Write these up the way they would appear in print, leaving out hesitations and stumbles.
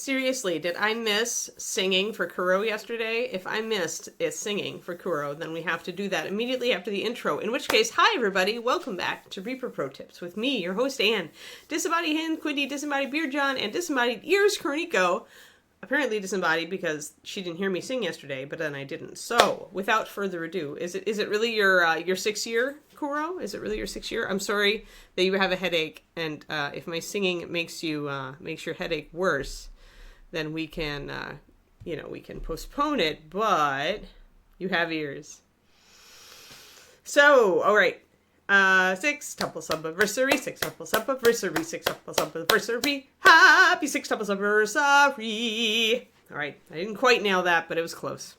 seriously, did I miss singing for Kuro yesterday? If I missed singing for Kuro, then we have to do that immediately after the intro. In which case, hi everybody, welcome back to Reaper Pro Tips with me, your host Anne, Disembodied Hin, Quinty, Disembodied Beard John, and Disembodied Ears Kerniko. Apparently disembodied because she didn't hear me sing yesterday, but then I didn't. So, without further ado, is it really your 6th year, Kuro? Is it really your 6th year? I'm sorry that you have a headache, and if my singing makes your headache worse, then we can we can postpone it. But you have ears. So, all right. 6-tuple subiversary, 6-tuple subiversary, 6-tuple subiversary, happy 6-tuple subiversary. All right, I didn't quite nail that, but it was close.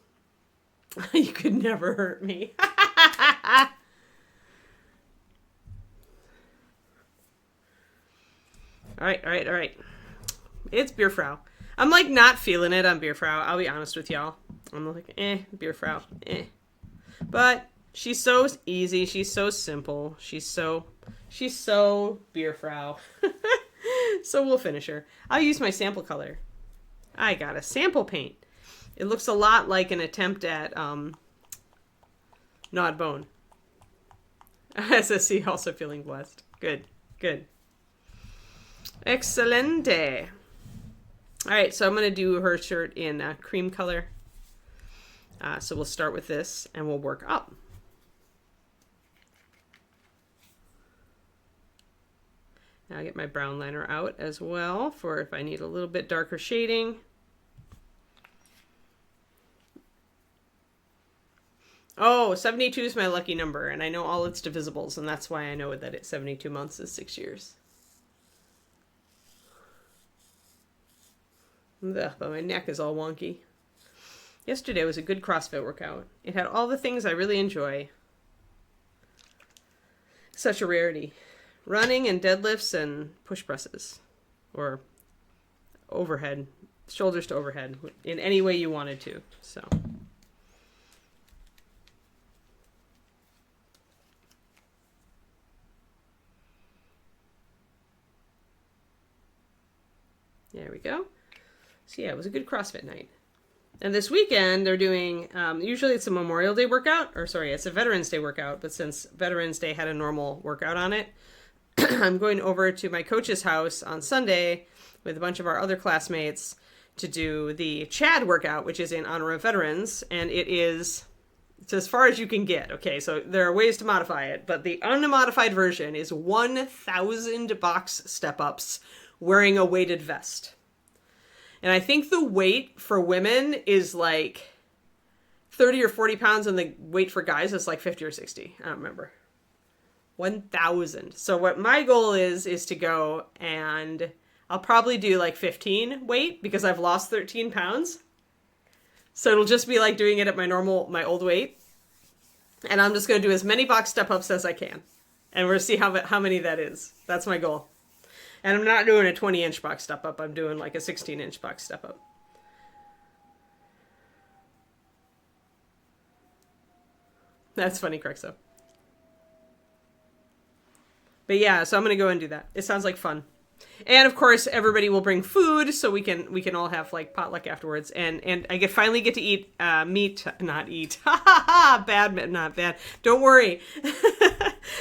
You could never hurt me. All right. It's Beer Frau. I'm like not feeling it on Beer Frau. I'll be honest with y'all. I'm like, Beer Frau, But she's so easy. She's so simple. She's so Beer Frau. So we'll finish her. I'll use my sample color. I got a sample paint. It looks a lot like an attempt at Gnawed Bone. SSC also feeling blessed. Good. Excelente. All right, so I'm going to do her shirt in cream color. So we'll start with this and we'll work up. Now I get my brown liner out as well for if I need a little bit darker shading. Oh, 72 is my lucky number, and I know all its divisibles, and that's why I know that it's 72 months is 6 years. Ugh, but my neck is all wonky. Yesterday was a good CrossFit workout. It had all the things I really enjoy. Such a rarity. Running and deadlifts and push presses. Or overhead. Shoulders to overhead. In any way you wanted to. So. There we go. So yeah, it was a good CrossFit night. And this weekend they're doing, usually it's a Memorial Day workout, it's a Veterans Day workout, but since Veterans Day had a normal workout on it, I'm going over to my coach's house on Sunday with a bunch of our other classmates to do the Chad workout, which is in honor of veterans, and it's as far as you can get. Okay, so there are ways to modify it, but the unmodified version is 1,000 box step-ups wearing a weighted vest. And I think the weight for women is like 30 or 40 pounds, and the weight for guys is like 50 or 60. I don't remember. 1,000. So what my goal is to go, and I'll probably do like 15 weight because I've lost 13 pounds. So it'll just be like doing it at my old weight. And I'm just going to do as many box step-ups as I can. And we'll see how many that is. That's my goal. And I'm not doing a 20-inch box step-up. I'm doing like a 16-inch box step-up. That's funny, Crexo. But yeah, so I'm going to go and do that. It sounds like fun. And of course, everybody will bring food so we can all have like potluck afterwards. And I finally get to eat meat, not eat. Ha ha ha! Bad, not bad. Don't worry.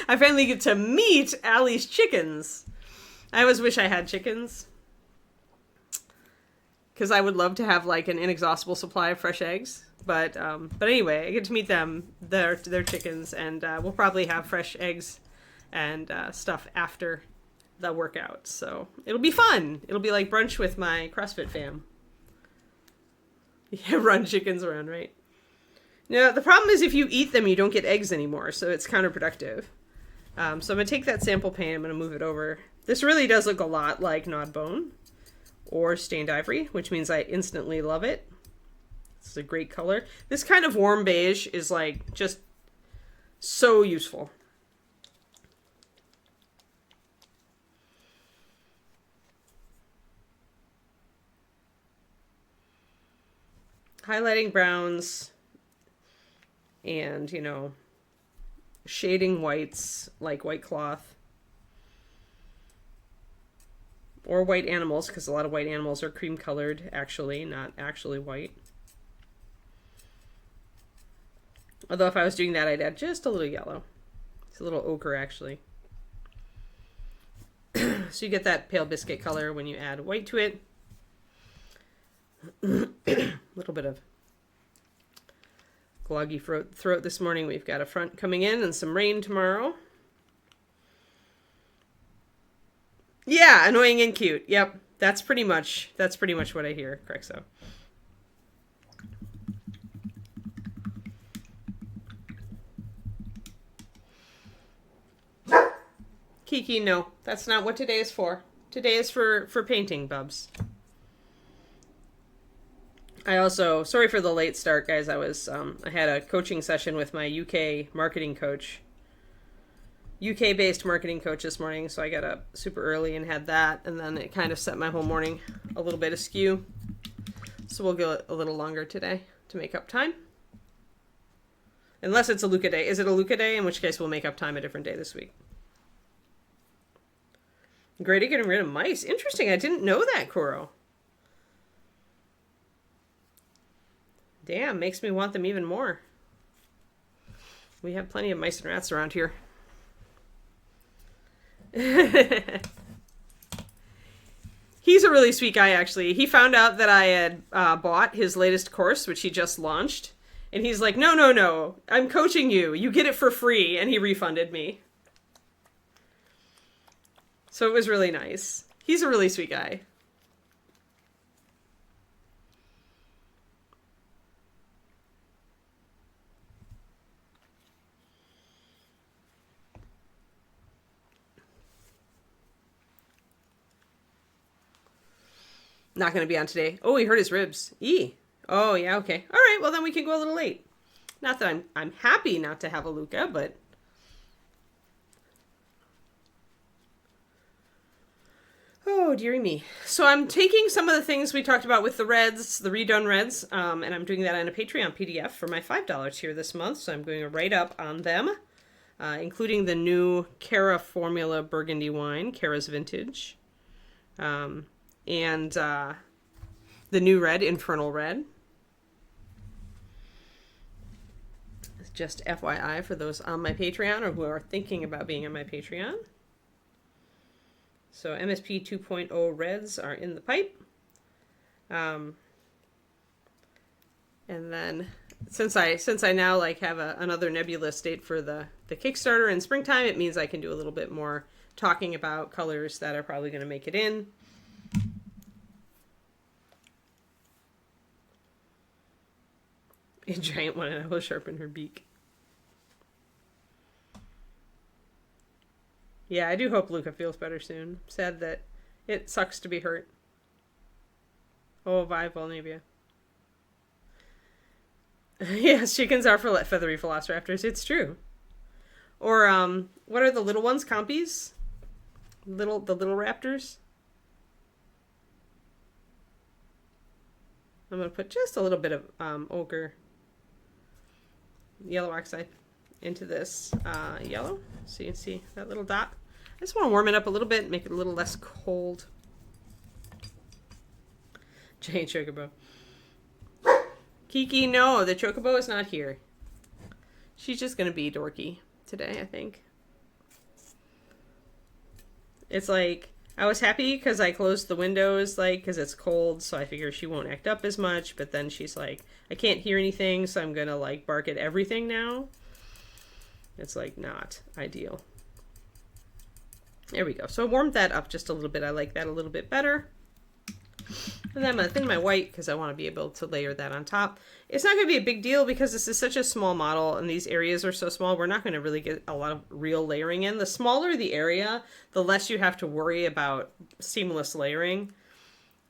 I finally get to meet Allie's chickens. I always wish I had chickens. Because I would love to have like an inexhaustible supply of fresh eggs. But anyway, I get to meet them, their chickens, and we'll probably have fresh eggs and stuff after the workout. So it'll be fun. It'll be like brunch with my CrossFit fam. Yeah, run chickens around, right? Now, the problem is if you eat them, you don't get eggs anymore. So it's counterproductive. So I'm going to take that sample paint. I'm going to move it over. This really does look a lot like Gnawed Bone or Stained Ivory, which means I instantly love it. It's a great color. This kind of warm beige is like just so useful. Highlighting browns and, shading whites like white cloth. Or white animals, because a lot of white animals are cream colored, actually, not actually white. Although if I was doing that, I'd add just a little yellow. It's a little ochre, actually. So you get that pale biscuit color when you add white to it. A little bit of gloggy throat this morning. We've got a front coming in and some rain tomorrow. Yeah, annoying and cute. Yep, that's pretty much what I hear, Crexo. Kiki, no, that's not what today is for. Today is for painting, Bubs. I also, sorry for the late start, guys. I had a coaching session with my UK marketing coach. UK-based marketing coach this morning, so I got up super early and had that, and then it kind of set my whole morning a little bit askew. So we'll go a little longer today to make up time. Unless it's a Luca day. Is it a Luca day? In which case we'll make up time a different day this week. Great at getting rid of mice. Interesting. I didn't know that, Kuro. Damn, makes me want them even more. We have plenty of mice and rats around here. He's a really sweet guy, actually. He found out that I had bought his latest course, which he just launched. And he's like, no, I'm coaching you. You get it for free. And he refunded me. So it was really nice. He's a really sweet guy. Not going to be on today. Oh, he hurt his ribs. Oh, yeah, okay. All right, well, then we can go a little late. Not that I'm happy not to have a Luca, but... Oh, dearie me. So I'm taking some of the things we talked about with the reds, the redone reds, and I'm doing that on a Patreon PDF for my $5 here this month. So I'm doing a write-up on them, including the new Cara Formula Burgundy wine, Cara's Vintage. And the new red, Infernal Red. Just FYI for those on my Patreon or who are thinking about being on my Patreon. So MSP 2.0 reds are in the pipe. And then since I now have another nebulous date for the Kickstarter in springtime, it means I can do a little bit more talking about colors that are probably going to make it in. A giant one, and I will sharpen her beak. Yeah, I do hope Luca feels better soon. Sad that it sucks to be hurt. Oh, Vi Volnavia. Yes, chickens are for feathery velociraptors. It's true. Or, what are the little ones? Compies? The little raptors? I'm going to put just a little bit of ochre, yellow oxide, into this yellow. So you can see that little dot. I just want to warm it up a little bit, make it a little less cold. Giant chocobo. Kiki, no, the chocobo is not here. She's just going to be dorky today, I think. It's like, I was happy because I closed the windows, because it's cold, so I figure she won't act up as much, but then she's like, I can't hear anything, so I'm going to, bark at everything now. It's, not ideal. There we go. So I warmed that up just a little bit. I like that a little bit better. And then I'm going to thin my white because I want to be able to layer that on top. It's not going to be a big deal because this is such a small model and these areas are so small. We're not going to really get a lot of real layering in. The smaller the area, the less you have to worry about seamless layering.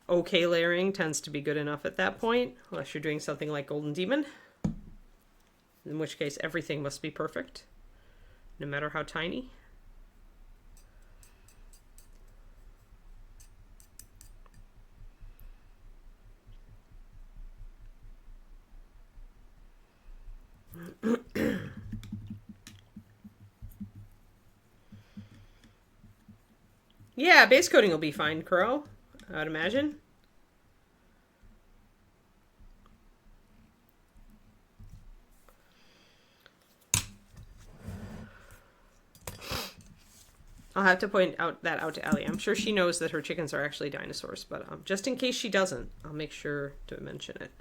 Okay layering tends to be good enough at that point, unless you're doing something like Golden Demon, in which case everything must be perfect, no matter how tiny. Yeah, base coating will be fine, Crow. I would imagine. I'll have to point out to Allie. I'm sure she knows that her chickens are actually dinosaurs, but just in case she doesn't, I'll make sure to mention it.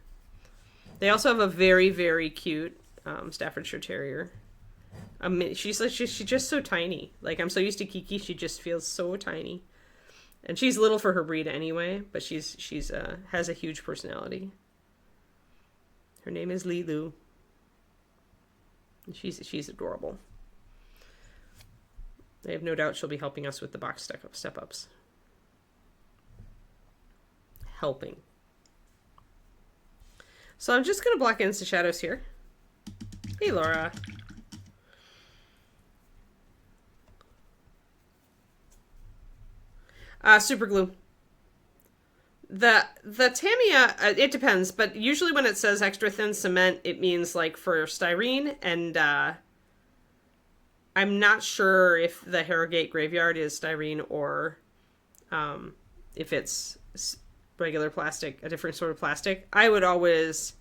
They also have a very, very cute Staffordshire Terrier. She's just so tiny. Like, I'm so used to Kiki, she just feels so tiny. And she's little for her breed anyway, but she's has a huge personality. Her name is Lilu. She's adorable. I have no doubt she'll be helping us with the box step-ups. Helping. So I'm just going to block in the shadows here. Hey, Laura. Super glue. The Tamiya, it depends, but usually when it says extra thin cement, it means like for styrene, and I'm not sure if the Harrogate Graveyard is styrene or if it's regular plastic, a different sort of plastic. I would always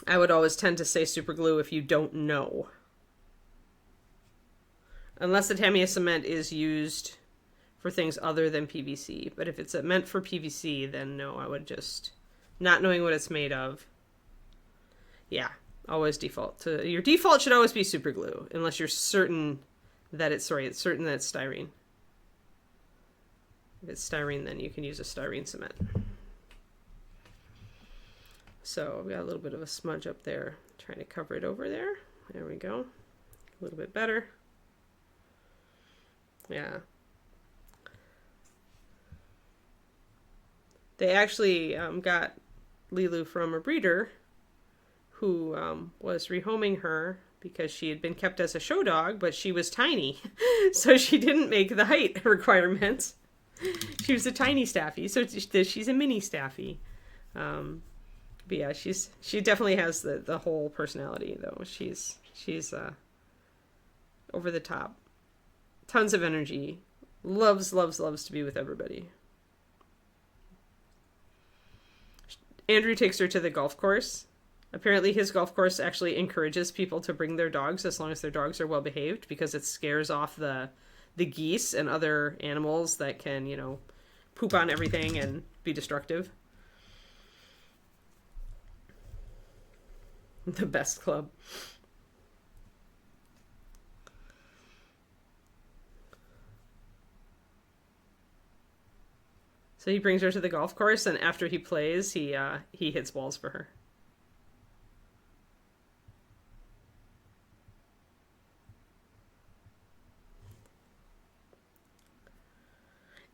tend to say super glue if you don't know. Unless the Tamiya cement is used for things other than PVC. But if it's meant for PVC, then no, I would just, not knowing what it's made of. Yeah, always default to, your default should always be super glue, unless you're certain that it's styrene. If it's styrene, then you can use a styrene cement. So I've got a little bit of a smudge up there, trying to cover it over there. There we go. A little bit better. Yeah. They actually got Lilu from a breeder who was rehoming her because she had been kept as a show dog, but she was tiny. So she didn't make the height requirements. She was a tiny staffy, so she's a mini staffy. But yeah, she definitely has the whole personality, though. She's over the top. Tons of energy. Loves to be with everybody. Andrew takes her to the golf course. Apparently his golf course actually encourages people to bring their dogs as long as their dogs are well behaved, because it scares off the geese and other animals that can, poop on everything and be destructive. The best club. So he brings her to the golf course, and after he plays, he hits balls for her.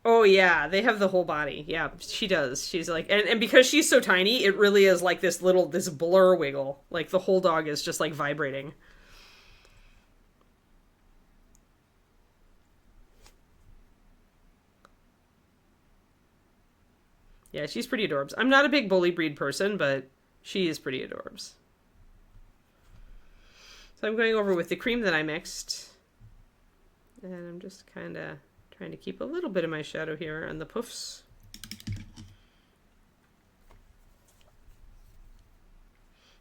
Oh yeah, they have the whole body. Yeah, she does. She's like, and because she's so tiny, it really is like this blur wiggle. Like the whole dog is just like vibrating. Yeah, she's pretty adorbs. I'm not a big bully breed person, but she is pretty adorbs. So I'm going over with the cream that I mixed. And I'm just kind of trying to keep a little bit of my shadow here on the poofs.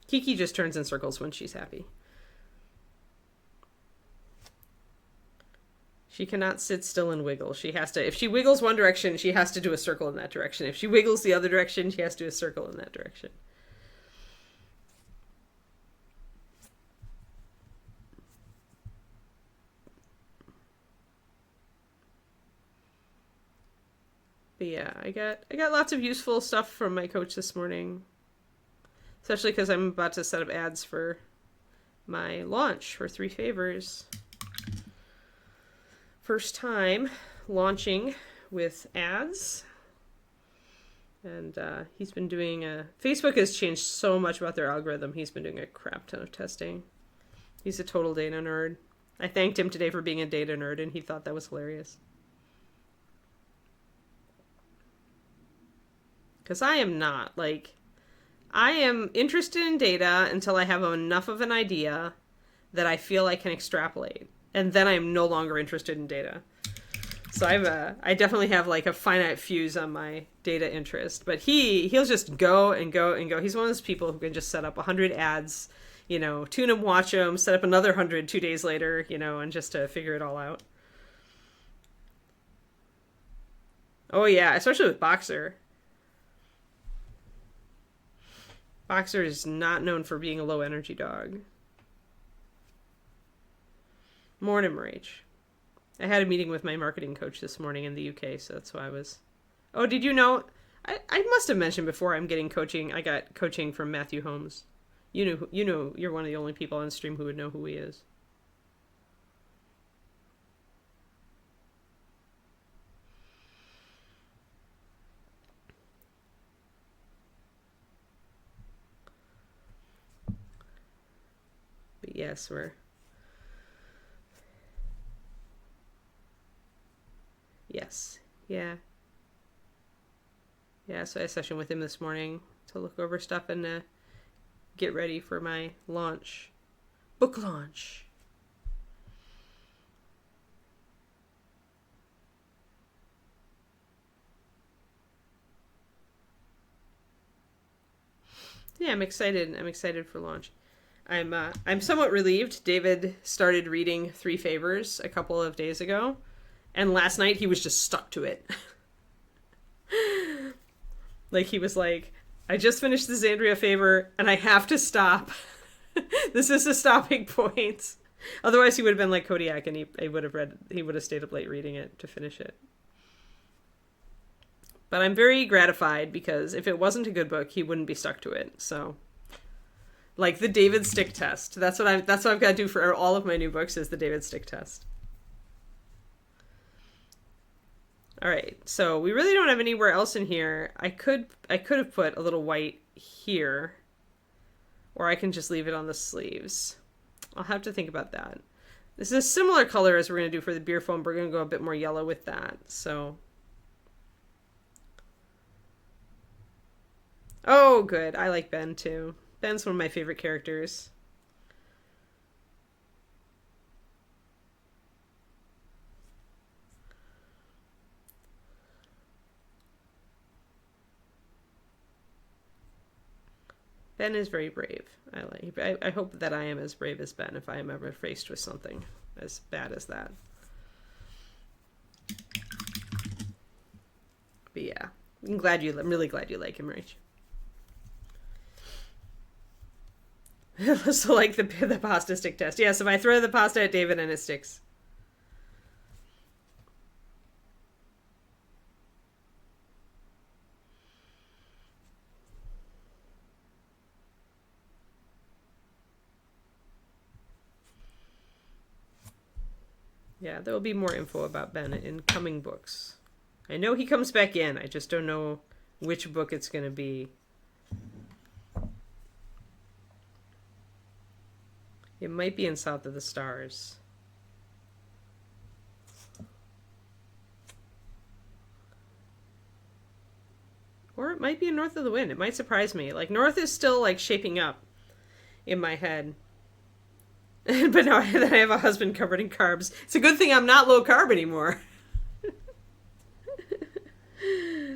Kiki just turns in circles when she's happy. She cannot sit still and wiggle. She has to, if she wiggles one direction, she has to do a circle in that direction. If she wiggles the other direction, she has to do a circle in that direction. But yeah, I got lots of useful stuff from my coach this morning. Especially because I'm about to set up ads for my launch for 3 Favors. First time launching with ads. And he's been doing Facebook has changed so much about their algorithm. He's been doing a crap ton of testing. He's a total data nerd. I thanked him today for being a data nerd, and he thought that was hilarious. Because I am not. Like, I am interested in data until I have enough of an idea that I feel I can extrapolate. and then I'm no longer interested in data. So I definitely have like a finite fuse on my data interest, but he'll just go and go and go. He's one of those people who can just set up 100 ads, tune them, watch them, set up another 100 2 days later, and just to figure it all out. Oh yeah, especially with Boxer. Boxer is not known for being a low energy dog. Morning, Rach. I had a meeting with my marketing coach this morning in the UK, so that's why I was... Oh, did you know? I must have mentioned before I'm getting coaching. I got coaching from Matthew Holmes. You know, you're one of the only people on stream who would know who he is. But yes, we're... Yes. Yeah. Yeah, so I had a session with him this morning to look over stuff and get ready for my launch. Book launch. Yeah, I'm excited. I'm excited for launch. I'm somewhat relieved. David started reading Three Favors a couple of days ago. And last night he was just stuck to it. Like he was like, I just finished the Xandria favor and I have to stop. This is a stopping point. Otherwise he would have been like Kodiak and he would have stayed up late reading it to finish it. But I'm very gratified because if it wasn't a good book, he wouldn't be stuck to it. So like the David stick test. That's what I've got to do for all of my new books is the David stick test. All right, so we really don't have anywhere else in here. I could have put a little white here, or I can just leave it on the sleeves. I'll have to think about that. This is a similar color as we're going to do for the beer foam. We're going to go a bit more yellow with that. So, oh, good. I like Ben too. Ben's one of my favorite characters. Ben is very brave. I hope that I am as brave as Ben if I am ever faced with something as bad as that. But yeah, I'm really glad you like him, Rach. So like the pasta stick test. Yes, if I throw the pasta at David and it sticks. Yeah, there will be more info about Ben in coming books. I know he comes back in. I just don't know which book it's going to be. It might be in South of the Stars. Or it might be in North of the Wind. It might surprise me. Like, North is still, like, shaping up in my head. But no, then I have a husband covered in carbs. It's a good thing I'm not low carb anymore.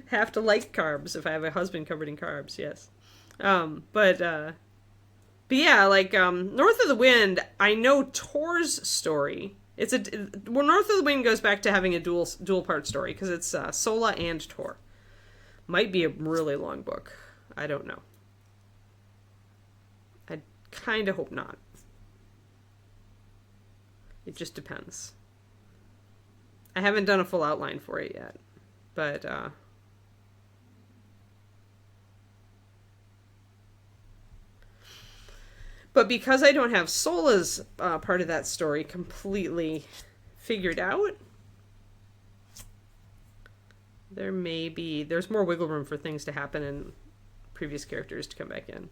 Have to like carbs if I have a husband covered in carbs, yes. But yeah, like North of the Wind, I know Tor's story. North of the Wind goes back to having a dual part story because it's Sola and Tor. Might be a really long book. I don't know. I kind of hope not. It just depends. I haven't done a full outline for it yet, but because I don't have Sola's part of that story completely figured out, there's more wiggle room for things to happen and previous characters to come back in.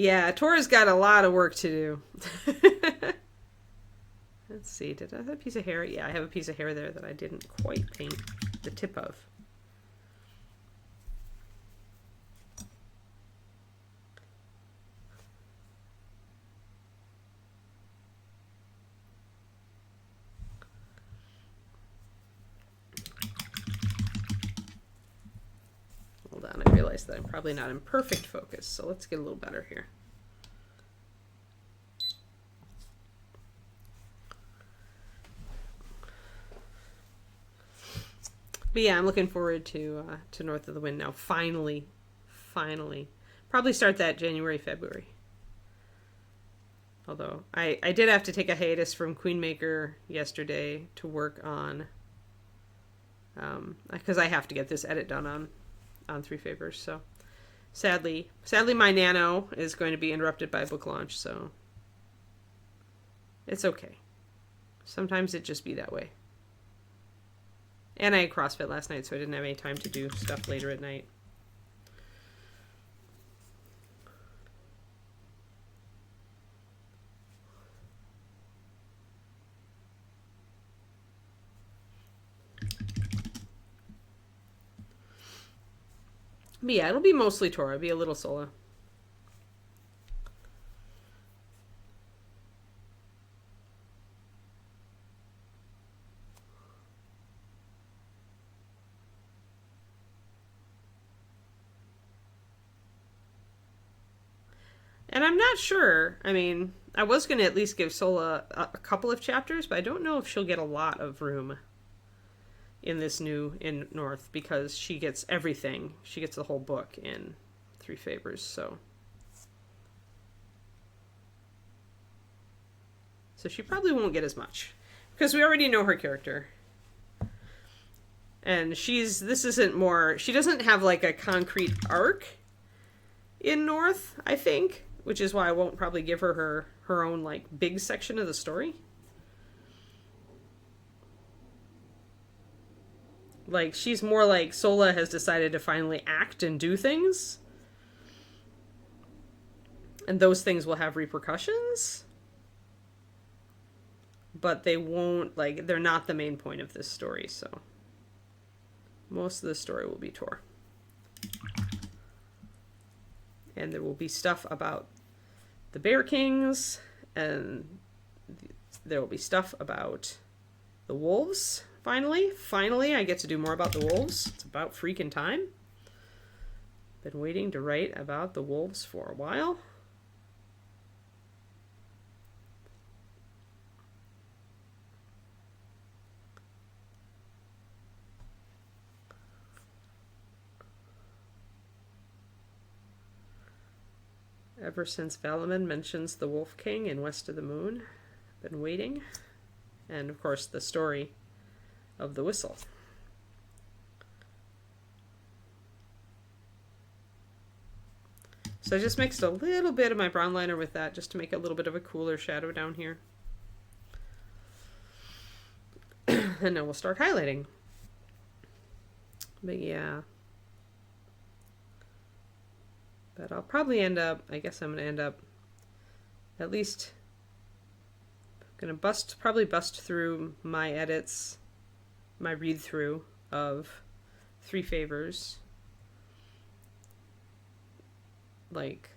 Yeah, Tor's got a lot of work to do. Let's see, did I have a piece of hair? Yeah, I have a piece of hair there that I didn't quite paint the tip of. Hold on, I realize that I'm probably not in perfect focus, so let's get a little better here. But yeah, I'm looking forward to North of the Wind now. Finally. Probably start that January, February. Although I did have to take a hiatus from Queenmaker yesterday to work on, because I have to get this edit done on Three Favors. So sadly, my Nano is going to be interrupted by book launch. So it's okay. Sometimes it just be that way. And I had CrossFit last night, so I didn't have any time to do stuff later at night. But yeah, it'll be mostly Torah. It'll be a little solo. And I'm not sure. I mean, I was going to at least give Sola a couple of chapters, but I don't know if she'll get a lot of room in this in North, because she gets everything. She gets the whole book in Three Favors, so she probably won't get as much, because we already know her character. And she doesn't have like a concrete arc in North, I think, which is why I won't probably give her own like big section of the story. Like, she's more like Sola has decided to finally act and do things. And those things will have repercussions. But they won't, like, they're not the main point of this story, so most of the story will be Tor. And there will be stuff about the Bear Kings, and there will be stuff about the wolves. Finally, I get to do more about the wolves. It's about freaking time. Been waiting to write about the wolves for a while. Ever since Valaman mentions the Wolf King in West of the Moon, been waiting. And of course the story of the whistle. So I just mixed a little bit of my brown liner with that, just to make a little bit of a cooler shadow down here. And then we'll start highlighting. But yeah. But I'll probably end up, I guess I'm going to end up at least going to probably bust through my edits, my read through of Three Favors, like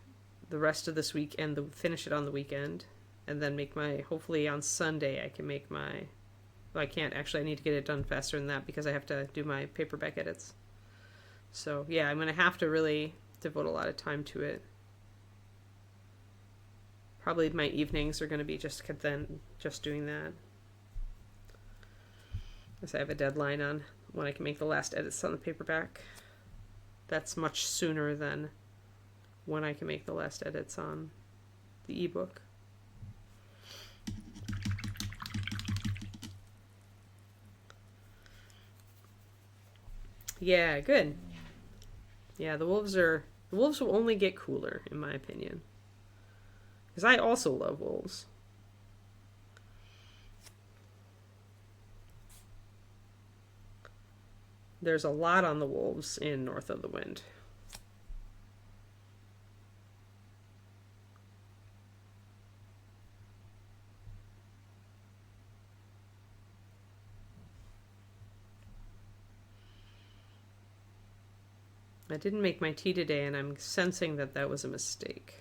the rest of this week, and finish it on the weekend, and then make hopefully on Sunday I can make well, I can't actually, I need to get it done faster than that because I have to do my paperback edits. So yeah, I'm going to have to really devote a lot of time to it. Probably my evenings are going to be just doing that. Because I have a deadline on when I can make the last edits on the paperback. That's much sooner than when I can make the last edits on the ebook. Yeah, good. Yeah, the wolves will only get cooler, in my opinion. Because I also love wolves. There's a lot on the wolves in North of the Wind. I didn't make my tea today, and I'm sensing that that was a mistake.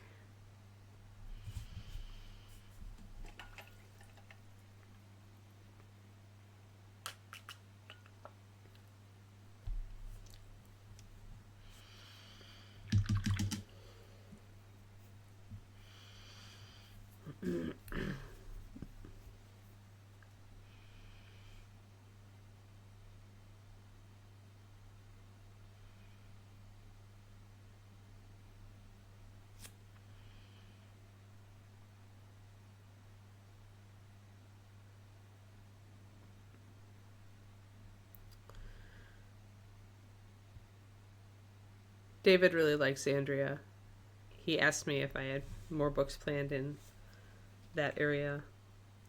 David really likes Andrea. He asked me if I had more books planned in that area.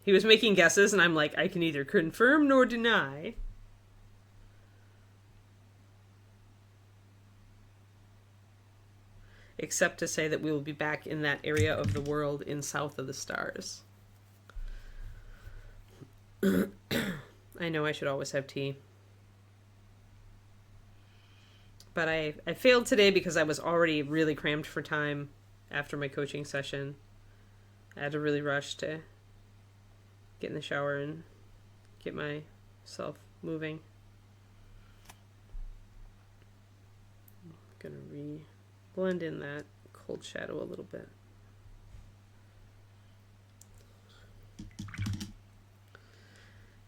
He was making guesses, and I'm like, I can neither confirm nor deny. Except to say that we will be back in that area of the world in South of the Stars. I know I should always have tea. But I failed today because I was already really crammed for time after my coaching session. I had to really rush to get in the shower and get myself moving. I'm going to blend in that cold shadow a little bit.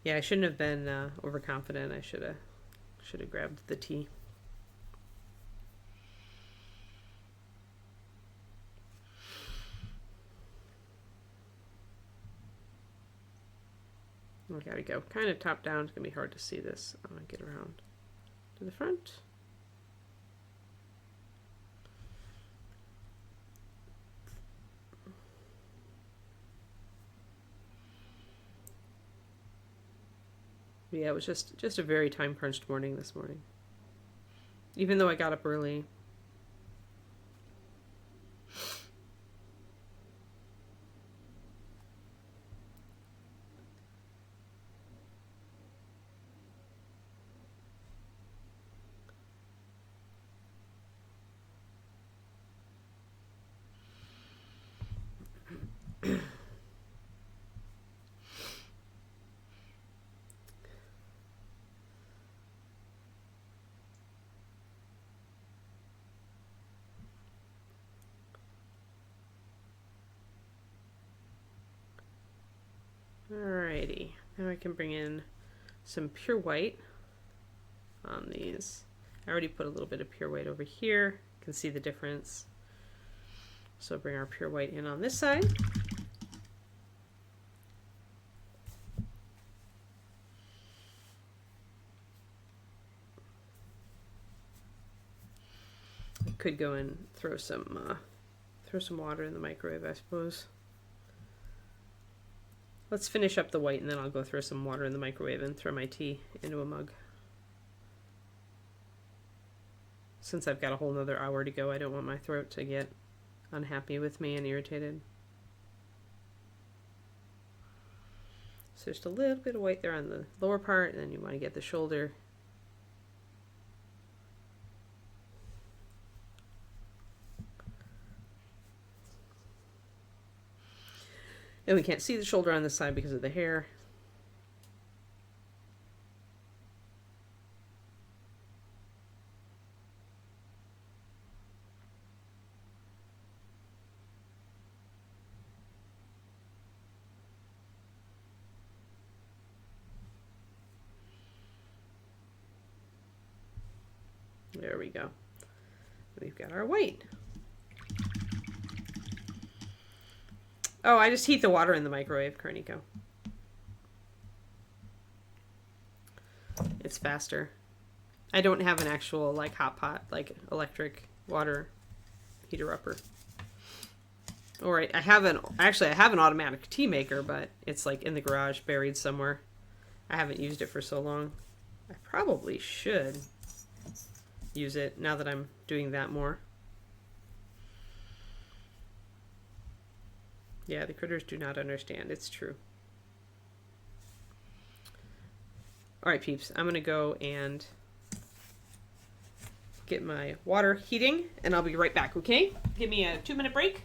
Yeah, I shouldn't have been overconfident. I should have grabbed the tea. I gotta go kind of top down. It's gonna be hard to see this. I'm gonna get around to the front. Yeah, it was just a very time crunched morning this morning. Even though I got up early. Alrighty, now I can bring in some pure white on these. I already put a little bit of pure white over here. You can see the difference. So bring our pure white in on this side. I could go and throw some water in the microwave, I suppose. Let's finish up the white, and then I'll go throw some water in the microwave and throw my tea into a mug. Since I've got a whole nother hour to go, I don't want my throat to get unhappy with me and irritated. So just a little bit of white there on the lower part, and then you want to get the shoulder. And we can't see the shoulder on this side because of the hair. There we go. We've got our white. Oh, I just heat the water in the microwave, Carnico. It's faster. I don't have an actual like hot pot, like electric water heater upper. Or I have an automatic tea maker, but it's like in the garage buried somewhere. I haven't used it for so long. I probably should use it now that I'm doing that more. Yeah, the critters do not understand. It's true. All right, peeps. I'm going to go and get my water heating, and I'll be right back, okay? Give me a 2-minute break.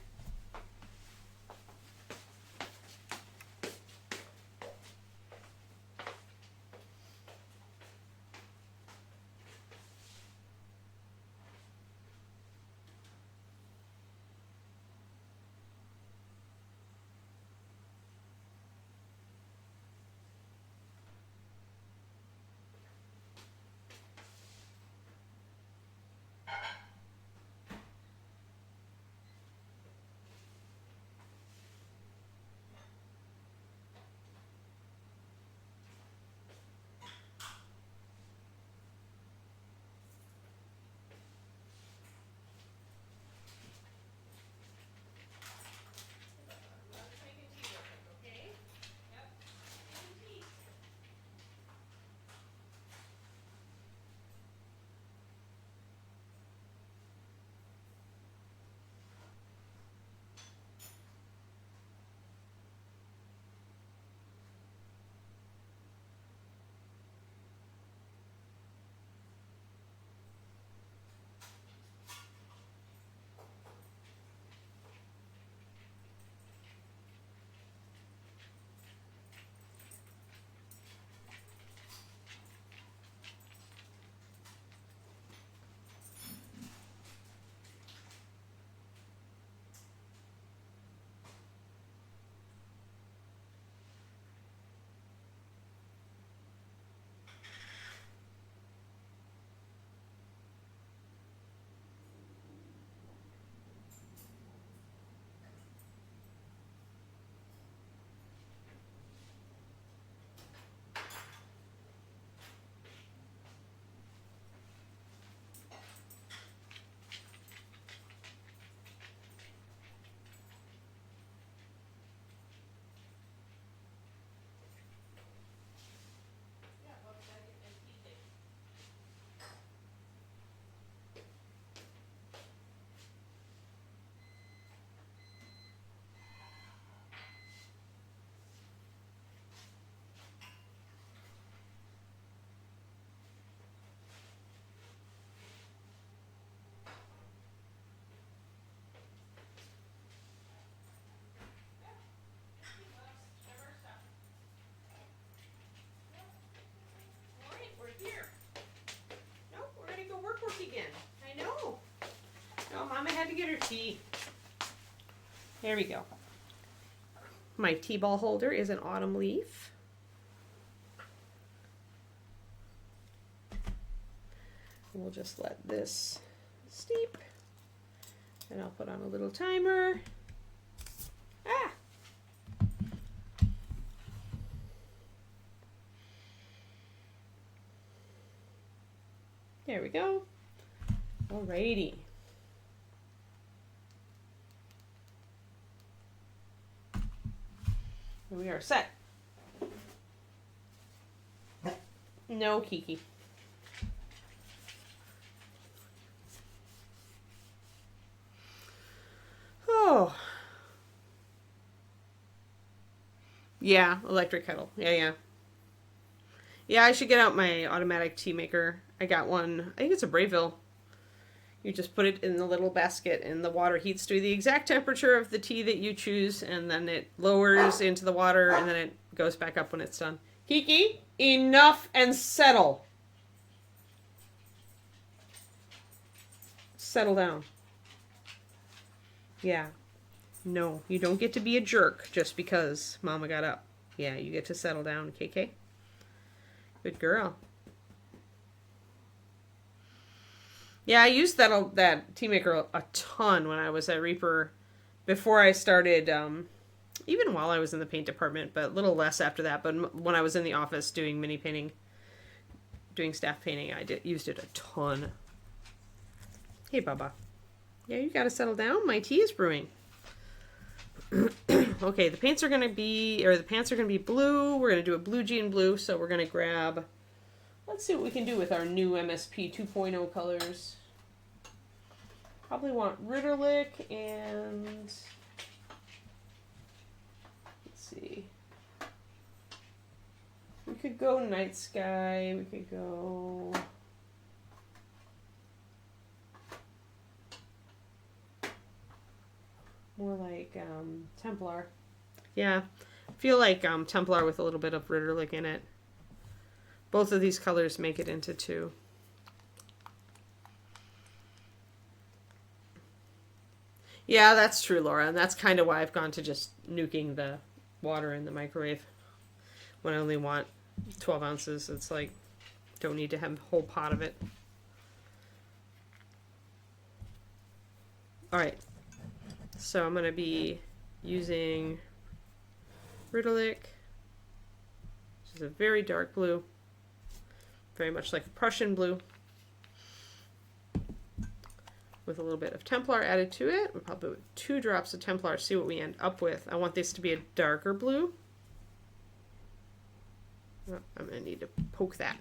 Again. I know. No, Mama had to get her tea. There we go. My tea ball holder is an autumn leaf. We'll just let this steep. And I'll put on a little timer. Ah! There we go. Alrighty. We are set. No Kiki. Oh. Yeah, electric kettle. Yeah. Yeah, I should get out my automatic tea maker. I got one. I think it's a Brayville. You just put it in the little basket and the water heats to the exact temperature of the tea that you choose, and then it lowers into the water and then it goes back up when it's done. Kiki, enough and settle. Settle down. Yeah. No, you don't get to be a jerk just because Mama got up. Yeah, you get to settle down, KK. Good girl. Yeah, I used that tea maker a ton when I was at Reaper before I started, even while I was in the paint department, but a little less after that. But when I was in the office doing mini painting, doing staff painting, I used it a ton. Hey, Baba. Yeah, you gotta settle down. My tea is brewing. Okay, the pants are gonna be blue. We're gonna do a blue jean blue, so we're gonna grab. Let's see what we can do with our new MSP 2.0 colors. Probably want Ritterlick and let's see. We could go Night Sky. We could go. More like Templar. Yeah, I feel like Templar with a little bit of Ritterlich in it. Both of these colors make it into two. Yeah, that's true, Laura. And that's kind of why I've gone to just nuking the water in the microwave. When I only want 12 ounces, it's like, don't need to have a whole pot of it. All right. So I'm going to be using Ritterlich, which is a very dark blue, very much like a Prussian blue, with a little bit of Templar added to it. We'll probably put 2 drops of Templar, see what we end up with. I want this to be a darker blue. Oh, I'm going to need to poke that.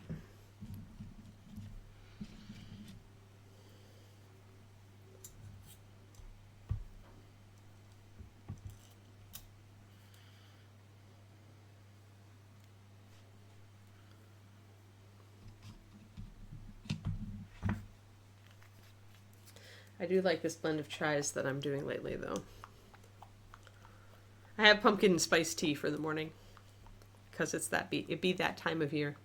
I do like this blend of chais that I'm doing lately, though. I have pumpkin and spice tea for the morning because it'd be that time of year.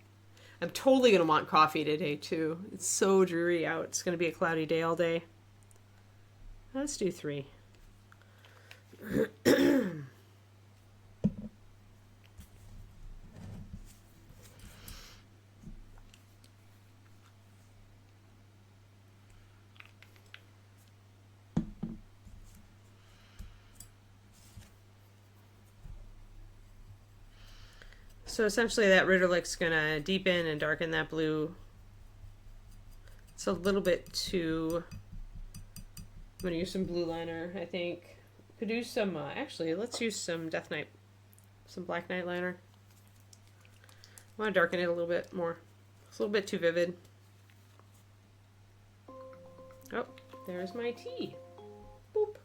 I'm totally going to want coffee today, too. It's so dreary out. It's going to be a cloudy day all day. Let's do 3. So essentially that Ritterlich's going to deepen and darken that blue. It's a little bit too... I'm going to use some blue liner, I think. Could do some... actually, let's use some Death Knight. Some Black Knight liner. I want to darken it a little bit more. It's a little bit too vivid. Oh, there's my tea. Boop.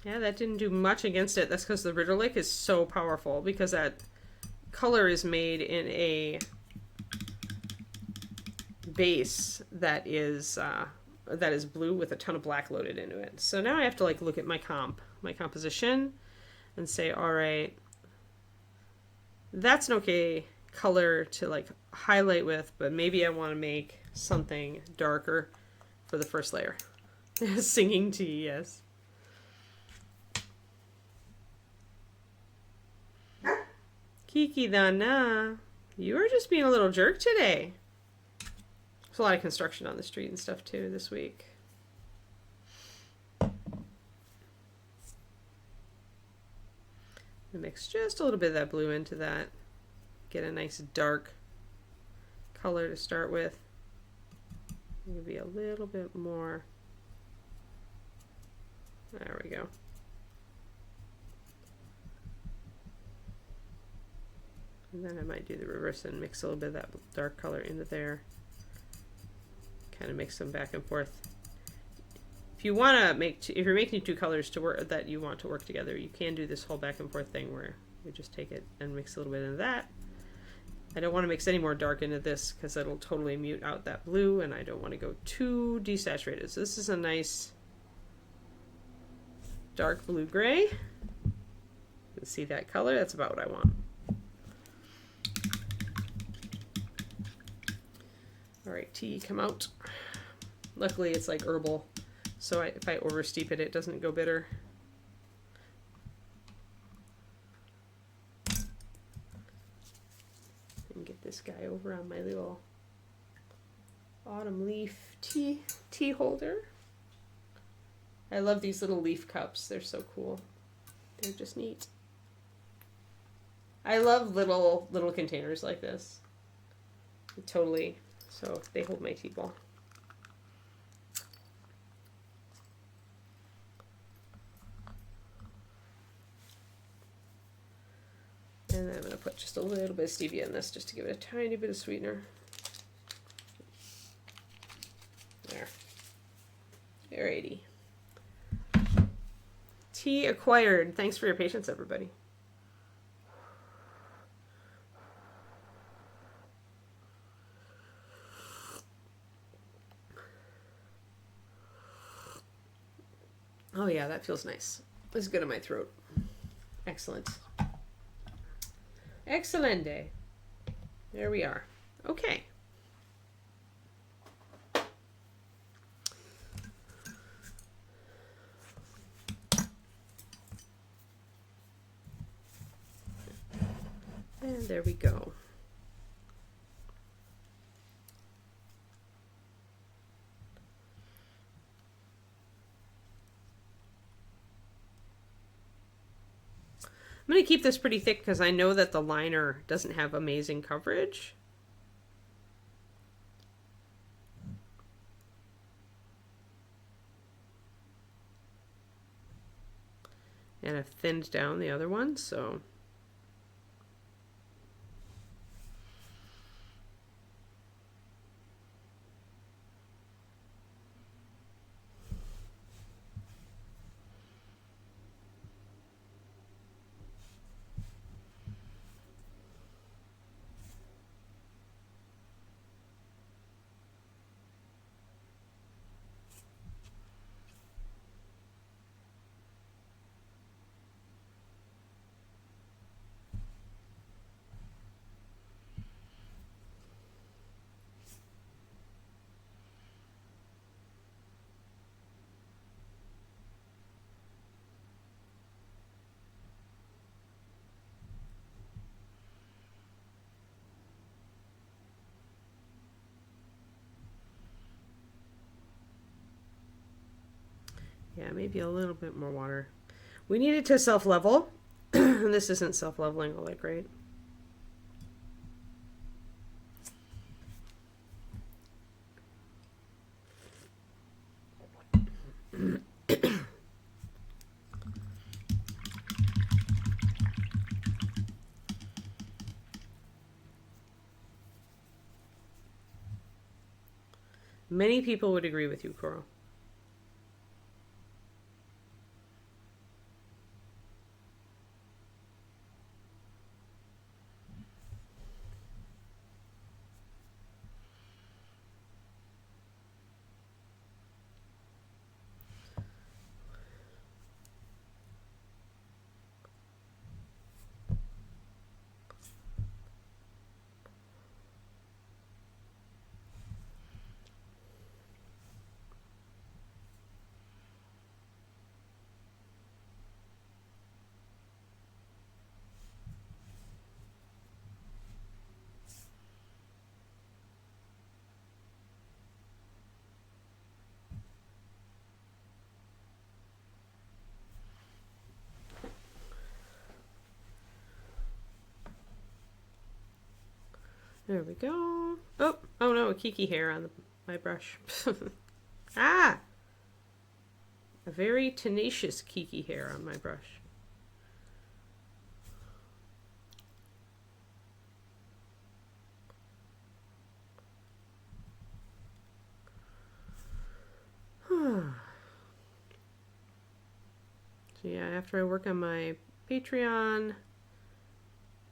Yeah, that didn't do much against it. That's because the Ritterlich is so powerful, because that color is made in a base that is blue with a ton of black loaded into it. So now I have to like look at my composition and say, all right, that's an okay color to like highlight with, but maybe I want to make something darker for the first layer. Singing tea, yes. Kiki Dana, you are just being a little jerk today. There's a lot of construction on the street and stuff too this week. Mix just a little bit of that blue into that. Get a nice dark color to start with. Maybe a little bit more. There we go. And then I might do the reverse and mix a little bit of that dark color into there. Kind of mix them back and forth. If you want to if you're making 2 colors to work that you want to work together, you can do this whole back and forth thing where you just take it and mix a little bit into that. I don't want to mix any more dark into this because it'll totally mute out that blue, and I don't want to go too desaturated. So this is a nice dark blue-gray. You can see that color. That's about what I want. All right, tea, come out. Luckily, it's like herbal, so if I oversteep it, it doesn't go bitter. And get this guy over on my little autumn leaf tea holder. I love these little leaf cups. They're so cool. They're just neat. I love little containers like this. Totally. So they hold my tea ball. And then I'm going to put just a little bit of stevia in this just to give it a tiny bit of sweetener. There. Alrighty. Tea acquired. Thanks for your patience, everybody. Oh yeah, that feels nice. It's good in my throat. Excellent. Excelente. There we are. Okay. And there we go. I'm going to keep this pretty thick because I know that the liner doesn't have amazing coverage. And I've thinned down the other one, so... Yeah, maybe a little bit more water. We need it to self-level. This isn't self-leveling all that great. Many people would agree with you, Coral. There we go. Oh no, a kiki hair on my brush. Ah! A very tenacious kiki hair on my brush. So yeah, after I work on my Patreon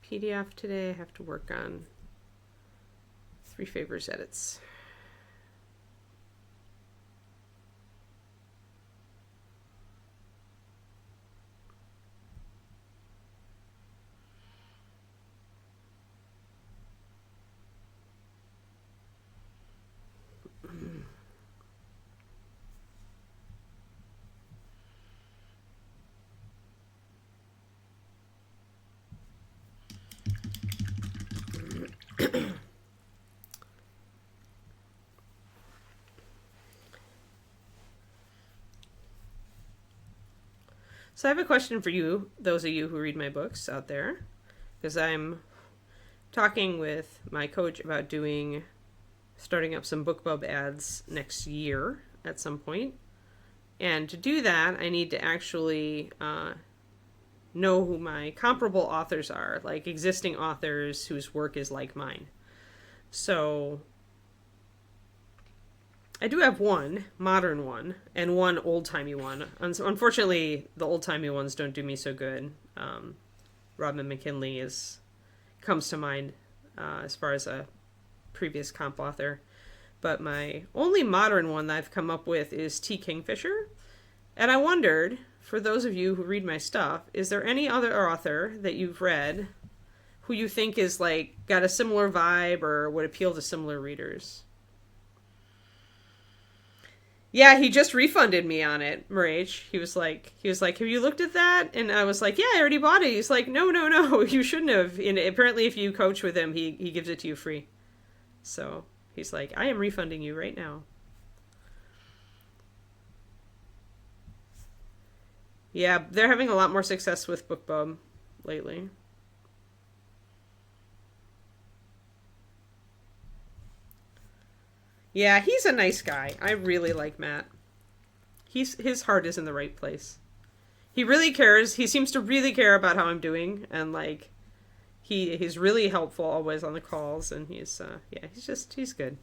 PDF today, I have to work on 3 favors edits. So I have a question for you, those of you who read my books out there, because I'm talking with my coach about starting up some BookBub ads next year at some point. And to do that, I need to actually know who my comparable authors are, like existing authors whose work is like mine. So I do have one modern one and one old-timey one. Unfortunately, the old-timey ones don't do me so good. Robin McKinley comes to mind as far as a previous comp author. But my only modern one that I've come up with is T. Kingfisher. And I wondered, for those of you who read my stuff, is there any other author that you've read who you think is like got a similar vibe or would appeal to similar readers? Yeah, he just refunded me on it, Marich. He was like, have you looked at that? And I was like, yeah, I already bought it. He's like, no, you shouldn't have. And apparently if you coach with him, he gives it to you free. So he's like, I am refunding you right now. Yeah, they're having a lot more success with BookBub lately. Yeah, he's a nice guy. I really like Matt. His heart is in the right place. He really cares. He seems to really care about how I'm doing, and like he's really helpful always on the calls, and he's he's good.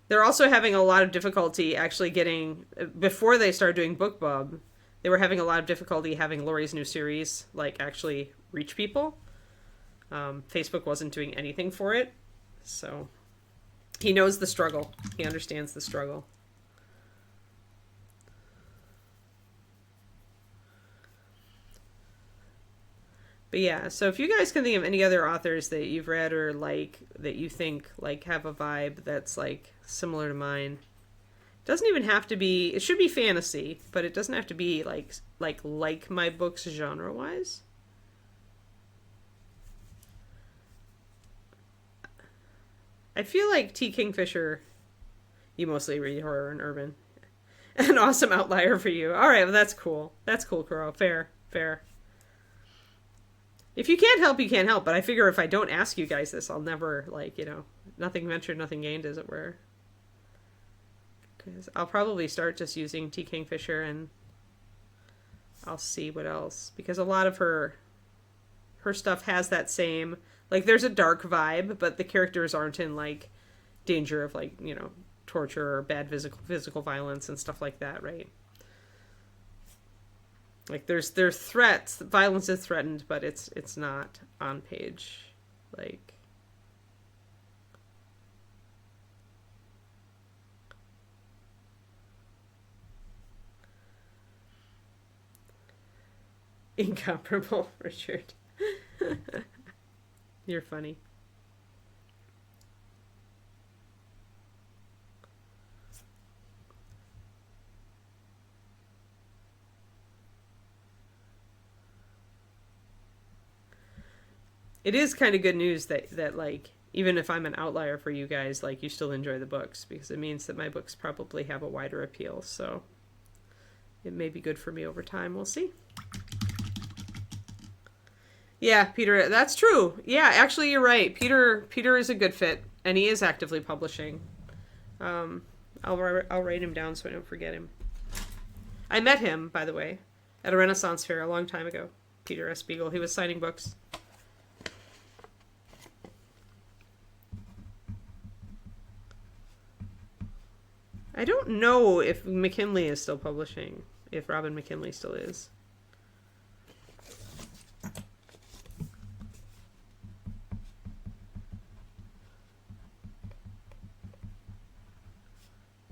They're also having a lot of difficulty actually getting, before they started doing BookBub, they were having a lot of difficulty having Lori's new series like actually reach people. Facebook wasn't doing anything for it. So he knows the struggle. He understands the struggle. But yeah, so if you guys can think of any other authors that you've read or like that you think like have a vibe that's like similar to mine, it doesn't even have to be, it should be fantasy, but it doesn't have to be like my books genre wise. I feel like T. Kingfisher, you mostly read horror and urban. An awesome outlier for you. All right, well, that's cool. That's cool, Crow. Fair. If you can't help, you can't help. But I figure if I don't ask you guys this, I'll never, nothing ventured, nothing gained, as it were. Because I'll probably start just using T. Kingfisher, and I'll see what else. Because a lot of her stuff has that same... Like, there's a dark vibe, but the characters aren't in, like, danger of, like, torture or bad physical violence and stuff like that, right? Like, there's threats. Violence is threatened, but it's not on page. Like... Incomparable, Richard. You're funny. It is kind of good news that like, even if I'm an outlier for you guys, like, you still enjoy the books, because it means that my books probably have a wider appeal. So it may be good for me over time. We'll see. Yeah, Peter, that's true. Yeah, actually, you're right. Peter is a good fit, and he is actively publishing. I'll write him down so I don't forget him. I met him, by the way, at a Renaissance fair a long time ago. Peter S. Beagle. He was signing books. I don't know if McKinley is still publishing, if Robin McKinley still is.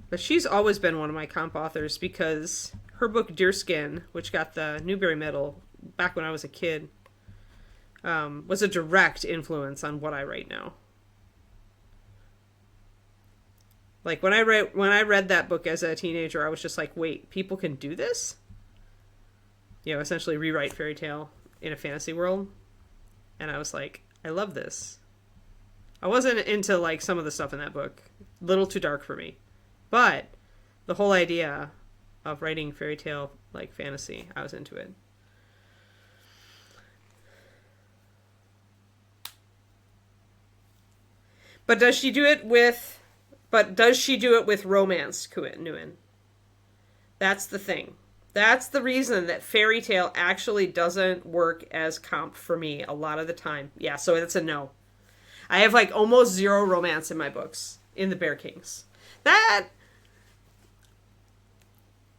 But she's always been one of my comp authors because her book Deerskin, which got the Newbery Medal back when I was a kid, was a direct influence on what I write now. Like, when I read that book as a teenager, I was just like, wait, people can do this? Essentially rewrite fairy tale in a fantasy world. And I was like, I love this. I wasn't into, like, some of the stuff in that book. A little too dark for me. But the whole idea of writing fairy tale, like, fantasy, I was into it. But does she do it with romance, Nguyen? That's the thing. That's the reason that fairy tale actually doesn't work as comp for me a lot of the time. Yeah, so that's a no. I have, like, almost zero romance in my books, in the Bear Kings.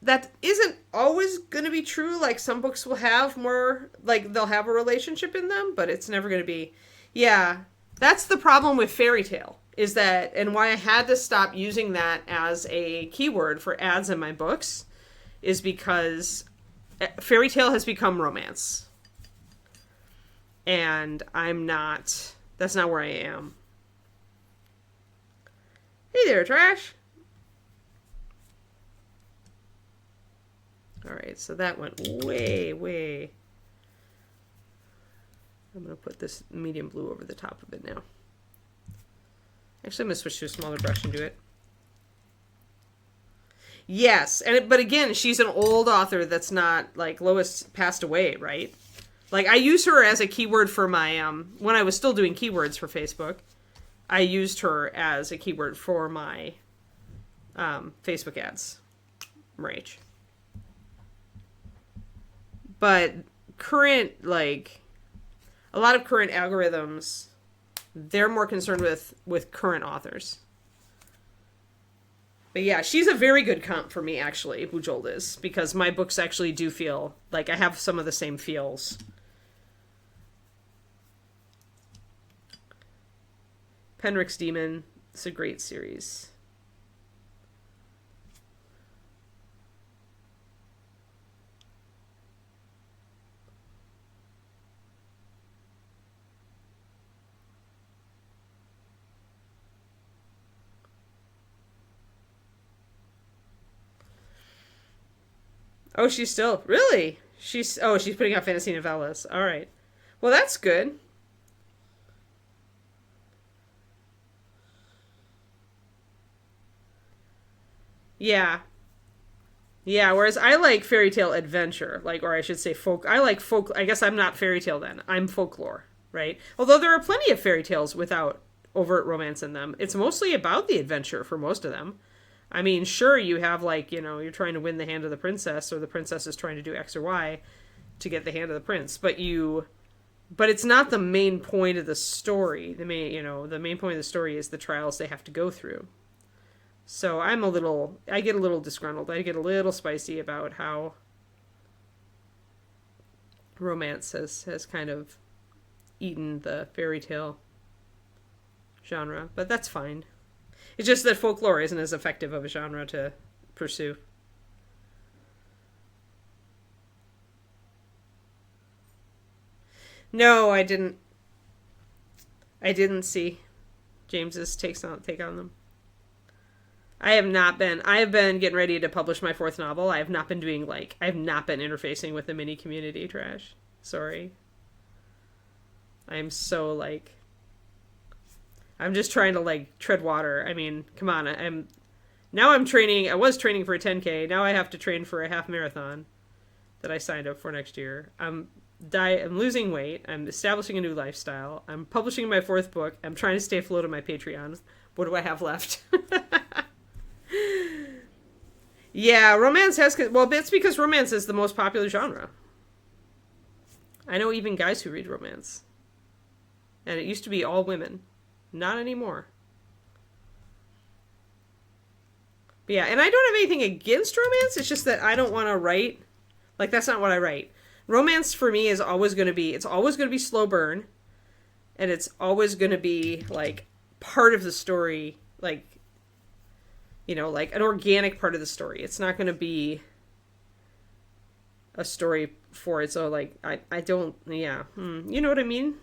That isn't always going to be true. Like, some books will have more, like, they'll have a relationship in them, but it's never going to be. Yeah, that's the problem with fairy tale. is that, and why I had to stop using that as a keyword for ads in my books, is because fairy tale has become romance. And that's not where I am. Hey there, Trash. All right, so that went way. I'm going to put this medium blue over the top of it now. Actually, I'm going to switch to a smaller brush and do it. Yes, but again, she's an old author that's not, like, Lois passed away, right? Like, I use her as a keyword for my, when I was still doing keywords for Facebook, I used her as a keyword for my Facebook ads. Rage. But current, like, a lot of current algorithms, they're more concerned with current authors. But yeah, she's a very good comp for me, actually, Bujold is, because my books actually do feel like I have some of the same feels. Penrick's Demon, it's a great series. Oh, she's still... Really? She's putting out fantasy novellas. All right. Well, that's good. Yeah. Yeah, whereas I like fairy tale adventure, like, or I should say folk. I like folk. I guess I'm not fairy tale then. I'm folklore, right? Although there are plenty of fairy tales without overt romance in them. It's mostly about the adventure for most of them. I mean, sure, you have, like, you know, you're trying to win the hand of the princess, or the princess is trying to do X or Y to get the hand of the prince, but it's not the main point of the story. The main point of the story is the trials they have to go through. So I get a little disgruntled. I get a little spicy about how romance has kind of eaten the fairy tale genre, but that's fine. It's just that folklore isn't as effective of a genre to pursue. No, I didn't see James's take on them. I have been getting ready to publish my 4th novel. I have not been interfacing with the mini community, Trash. Sorry. I am so, like, I'm just trying to, like, tread water. I mean, come on. I'm training. I was training for a 10K. Now I have to train for a half marathon that I signed up for next year. I'm losing weight. I'm establishing a new lifestyle. I'm publishing my 4th book. I'm trying to stay afloat on my Patreon. What do I have left? Yeah, romance it's because romance is the most popular genre. I know even guys who read romance. And it used to be all women. Not anymore. But yeah, and I don't have anything against romance. It's just that I don't want to write. Like, that's not what I write. Romance for me is always going to be slow burn. And it's always going to be, like, part of the story, like, you know, like an organic part of the story. It's not going to be a story for it. So, like, I don't, yeah. You know what I mean?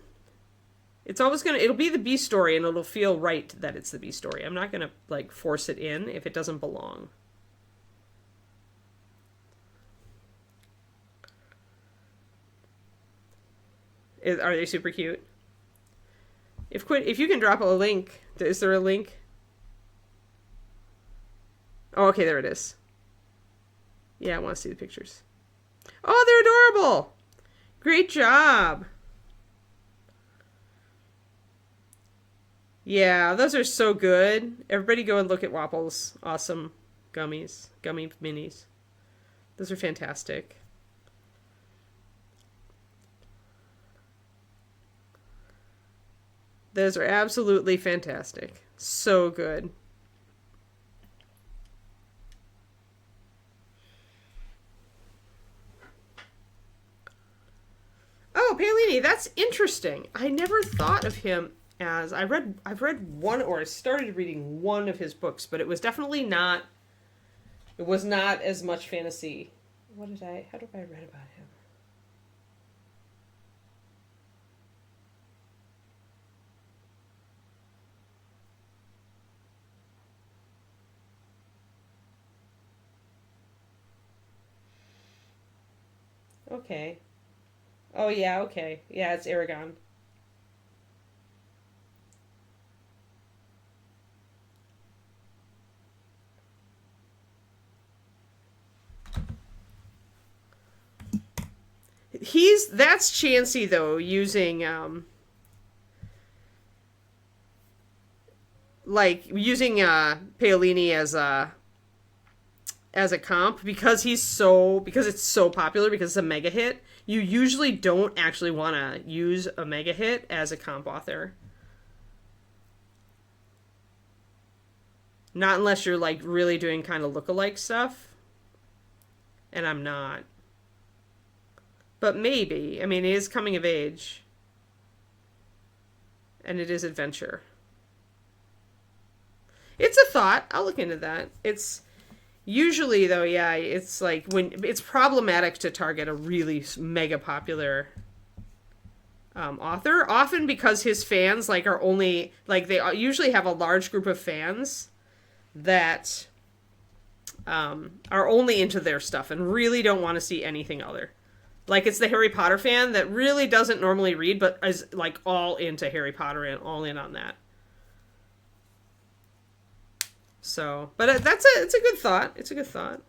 It'll be the B story, and it'll feel right that it's the B story. I'm not going to, like, force it in if it doesn't belong. Are they super cute? If you can drop a link, is there a link? Oh, okay, there it is. Yeah, I want to see the pictures. Oh, they're adorable! Great job! Yeah, those are so good. Everybody go and look at Wapple's awesome gummy minis. Those are fantastic. Those are absolutely fantastic. So good. Oh, Paolini, that's interesting. I never thought of him. as I've read one, or I started reading one of his books, but it was definitely not. It was not as much fantasy. How did I read about him? Okay. Oh yeah, okay. Yeah, it's Aragon. That's Chansey though, using Paolini as a comp, because because it's so popular, because it's a mega hit. You usually don't actually want to use a mega hit as a comp author. Not unless you're like really doing kind of lookalike stuff. And I'm not. But maybe. I mean, it is coming of age. And it is adventure. It's a thought. I'll look into that. It's usually, though, yeah, it's like when it's problematic to target a really mega popular author, often because his fans like are only like they usually have a large group of fans that are only into their stuff and really don't want to see anything other. Like it's the Harry Potter fan that really doesn't normally read, but is like all into Harry Potter and all in on that. So, but it's a good thought. It's a good thought.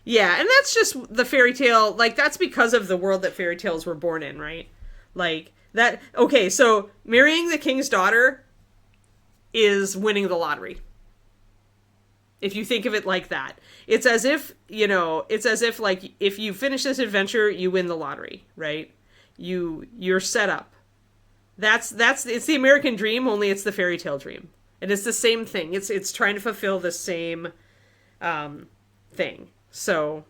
Yeah, and that's just the fairy tale. Like that's because of the world that fairy tales were born in, right? Like that. Okay, so marrying the king's daughter is winning the lottery. If you think of it like that, it's as if, it's as if like if you finish this adventure, you win the lottery, right? You're set up. It's the American dream, only it's the fairy tale dream. And it's the same thing. It's trying to fulfill the same thing. So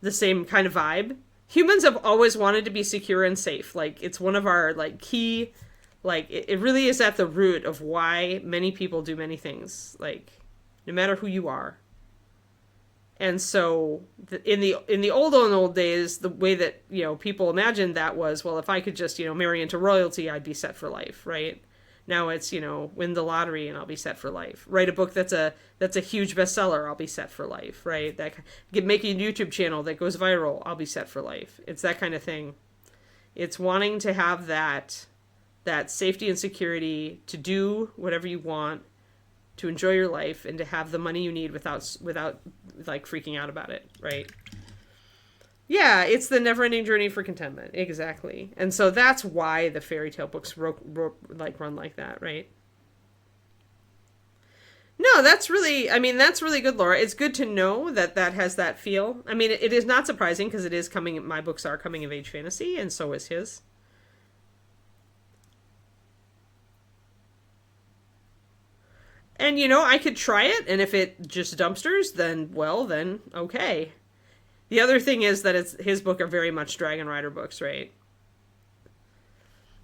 the same kind of vibe. Humans have always wanted to be secure and safe. Like it's one of our like key, like it really is at the root of why many people do many things. Like no matter who you are. And so in the old days, the way that, people imagined that was, well, if I could just, marry into royalty, I'd be set for life, right? Now it's, win the lottery and I'll be set for life. Write a book that's a huge bestseller, I'll be set for life, right? Make a YouTube channel that goes viral, I'll be set for life. It's that kind of thing. It's wanting to have that safety and security to do whatever you want, to enjoy your life, and to have the money you need without like freaking out about it, right? Yeah, it's the never-ending journey for contentment, exactly. And so that's why the fairy tale books run like that, right? No, that's really good, Laura. It's good to know that has that feel. I mean, it is not surprising because my books are coming of age fantasy, and so is his. And, I could try it, and if it just dumpsters, then okay. The other thing is that his book are very much Dragon Rider books, right?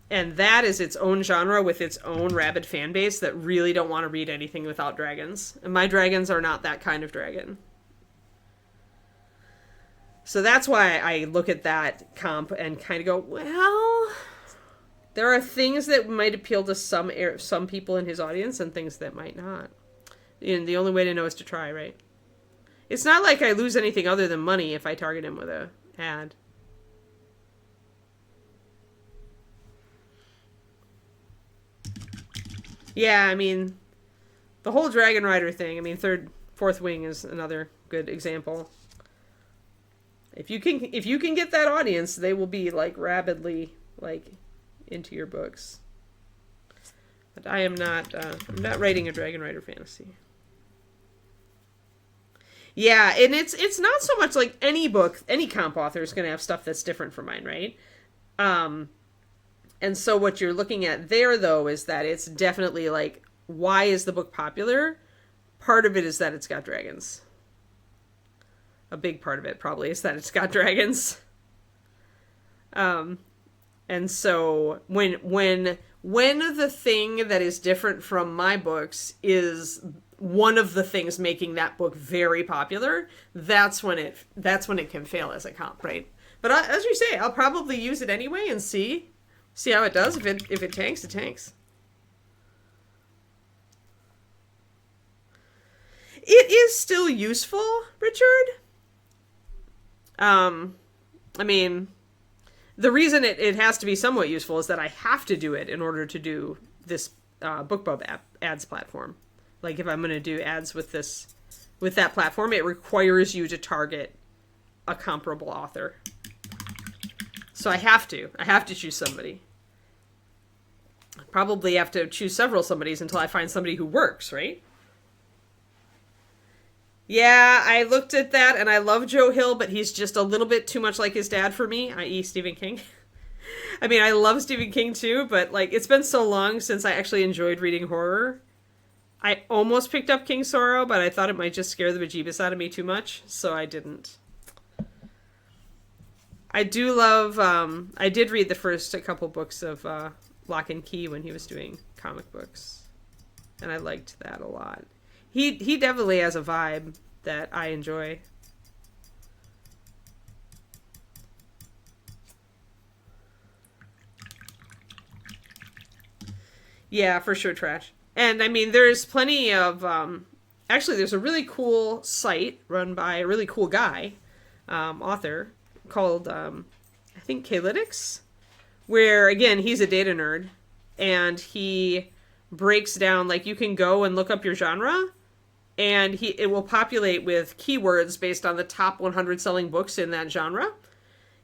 And that is its own genre with its own rabid fan base that really don't want to read anything without dragons. And my dragons are not that kind of dragon. So that's why I look at that comp and kind of go, well, there are things that might appeal to some people in his audience and things that might not. And the only way to know is to try, right? It's not like I lose anything other than money if I target him with a ad. Yeah, I mean, the whole Dragon Rider thing, I mean, Fourth Wing is another good example. If you can get that audience, they will be like rabidly like into your books. But I'm not writing a Dragon Rider fantasy. Yeah, and it's not so much like any comp author is going to have stuff that's different from mine, right? And so what you're looking at there, though, is that it's definitely like, why is the book popular? part of it is that it's got dragons. A big part of it probably is that it's got dragons. And so when the thing that is different from my books is one of the things making that book very popular, that's when it can fail as a comp, right? But as you say, I'll probably use it anyway and see how it does. If it tanks, it tanks. It is still useful, Richard. I mean, the reason it has to be somewhat useful is that I have to do it in order to do this BookBub ads platform. Like if I'm going to do ads with that platform, it requires you to target a comparable author. So I have to choose somebody. I probably have to choose several somebodies until I find somebody who works, right? Yeah, I looked at that, and I love Joe Hill, but he's just a little bit too much like his dad for me, i.e. Stephen King. I mean, I love Stephen King too, but like it's been so long since I actually enjoyed reading horror. I almost picked up King Sorrow, but I thought it might just scare the bejeebus out of me too much, so I didn't. I do love, I did read the first couple books of Lock and Key when he was doing comic books, and I liked that a lot. He definitely has a vibe that I enjoy. Yeah, for sure, trash. And I mean, there's plenty of actually, there's a really cool site run by a really cool guy, author called I think Kalytics, where again he's a data nerd, and he breaks down, like, you can go and look up your genre, and it will populate with keywords based on the top 100 selling books in that genre.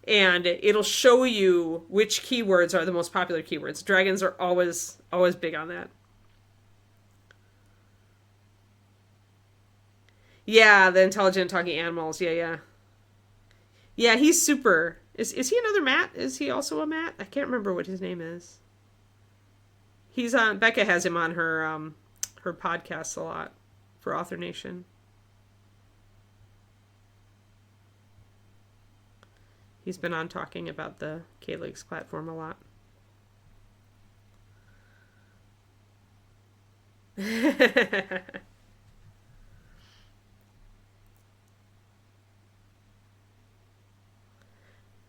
And it'll show you which keywords are the most popular keywords. Dragons are always big on that. Yeah, the intelligent talking animals. Yeah. Yeah, he's super. Is he another Matt? Is he also a Matt? I can't remember what his name is. He's on. Becca has him on her podcasts a lot for Author Nation. He's been on talking about the K-Leaks platform a lot.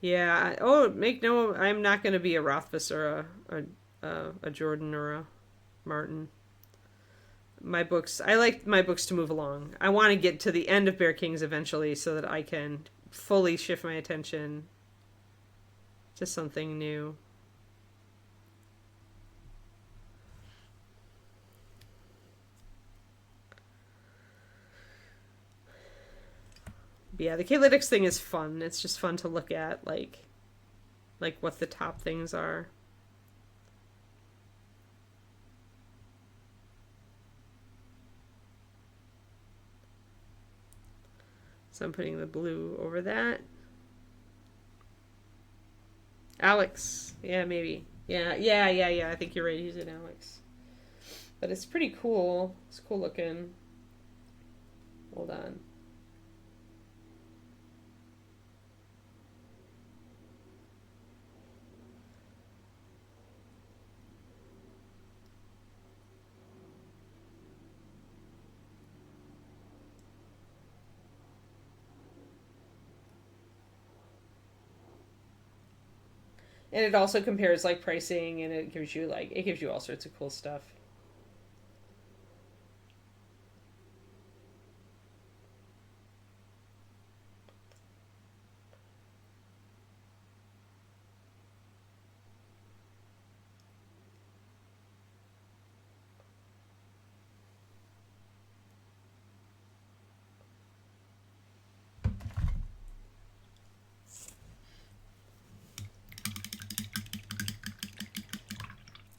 Yeah. Oh, make no. I'm not going to be a Rothfuss or a Jordan or a Martin. I like my books to move along. I want to get to the end of Bear Kings eventually so that I can fully shift my attention to something new. But yeah, the Kalytics thing is fun. It's just fun to look at, like what the top things are. So I'm putting the blue over that. Alex. Yeah, maybe. Yeah. I think you're right. He's an Alex. But it's pretty cool. It's cool looking. Hold on. And it also compares like pricing, and it gives you all sorts of cool stuff.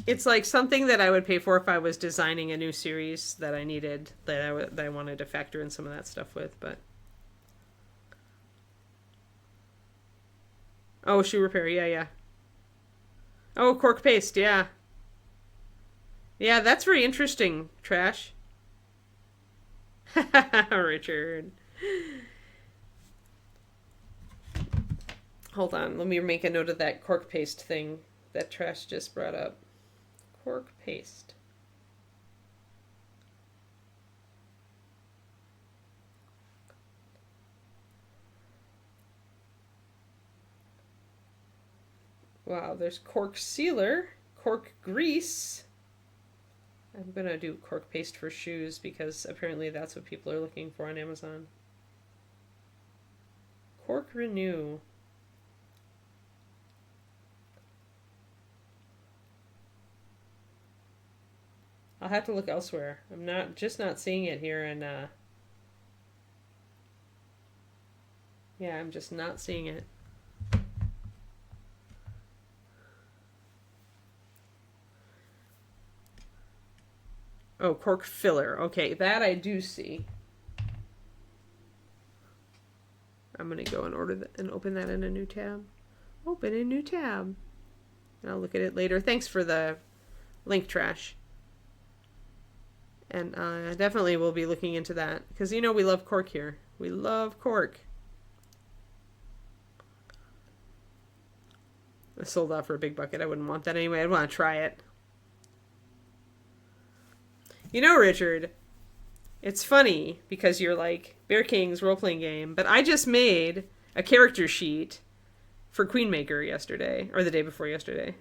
It's like something that I would pay for if I was designing a new series that I needed, that I wanted to factor in some of that stuff with, but... Oh, shoe repair, yeah. Oh, cork paste, yeah. Yeah, that's very interesting, Trash. Richard. Hold on, let me make a note of that cork paste thing that Trash just brought up. Cork paste. Wow, there's cork sealer, cork grease. I'm gonna do cork paste for shoes because apparently that's what people are looking for on Amazon. Cork renew. I'll have to look elsewhere. I'm not seeing it here, and yeah, I'm just not seeing it. Oh, cork filler. Okay, that I do see. I'm gonna go and order that and open that in a new tab. Open a new tab. And I'll look at it later. Thanks for the link, Trash. And definitely we'll be looking into that because we love cork here. We love cork. I sold out for a big bucket. I wouldn't want that anyway. I'd want to try it. Richard, it's funny because you're like Bear King's role-playing game, but I just made a character sheet for Queenmaker yesterday, or the day before yesterday.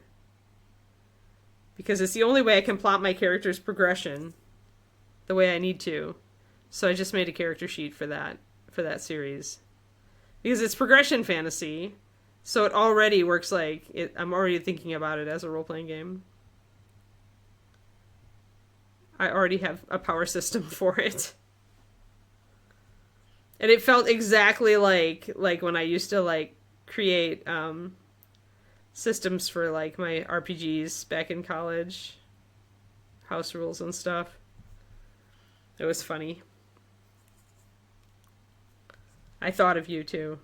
Because it's the only way I can plot my character's progression the way I need to. So I just made a character sheet for that series. Because it's progression fantasy, so it already works I'm already thinking about it as a role-playing game. I already have a power system for it. And it felt exactly like when I used to create systems for my RPGs back in college. House rules and stuff. It was funny. I thought of you too.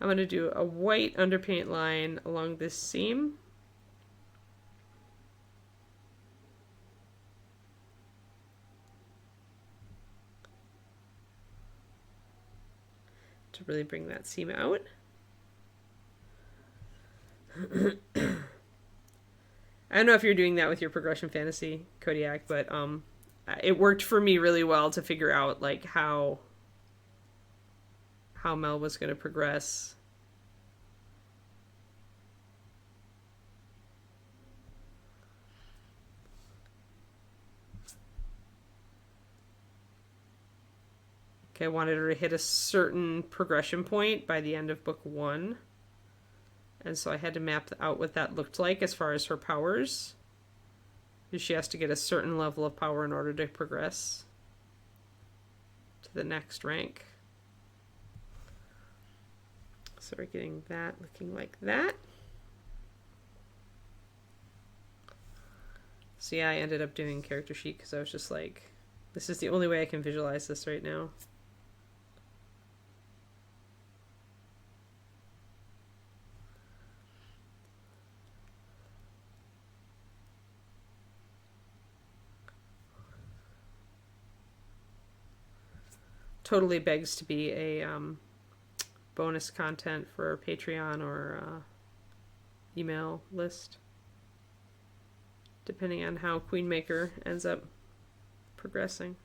I'm going to do a white underpaint line along this seam. To really bring that seam out. I don't know if you're doing that with your progression fantasy, Kodiak, but it worked for me really well to figure out how Mel was going to progress. Okay, I wanted her to hit a certain progression point by the end of book 1. And so I had to map out what that looked like as far as her powers. She has to get a certain level of power in order to progress to the next rank. So we're getting that looking like that. So yeah, I ended up doing character sheet because I was just this is the only way I can visualize this right now. Totally begs to be a bonus content for Patreon or email list, depending on how Queenmaker ends up progressing.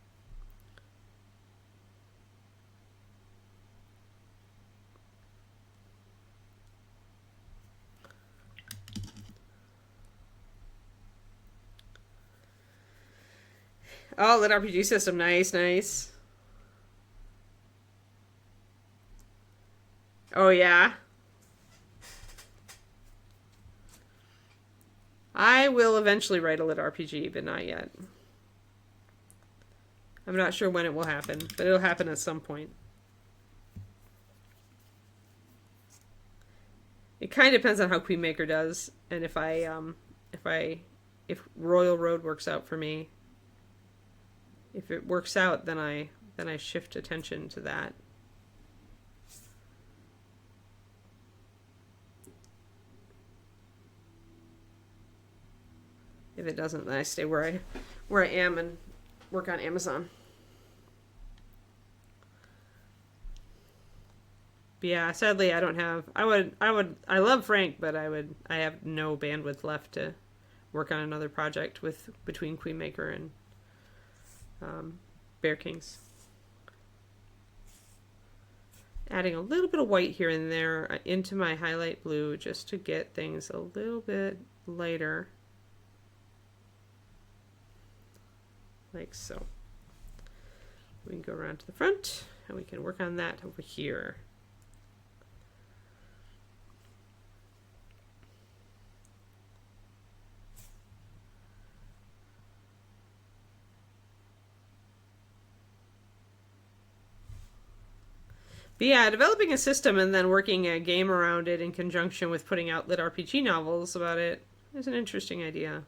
Oh, lit RPG system, nice. Oh, yeah? I will eventually write a lit RPG, but not yet. I'm not sure when it will happen, but it'll happen at some point. It kind of depends on how Queenmaker does, and if Royal Road works out for me. If it works out, then I shift attention to that. If it doesn't, then I stay where I am and work on Amazon. But yeah, sadly I don't have I love Frank, but I have no bandwidth left to work on another project with between Queenmaker and Bear Kings. Adding a little bit of white here and there into my highlight blue just to get things a little bit lighter. Like so. We can go around to the front and we can work on that over here. But yeah, developing a system and then working a game around it in conjunction with putting out lit RPG novels about it is an interesting idea.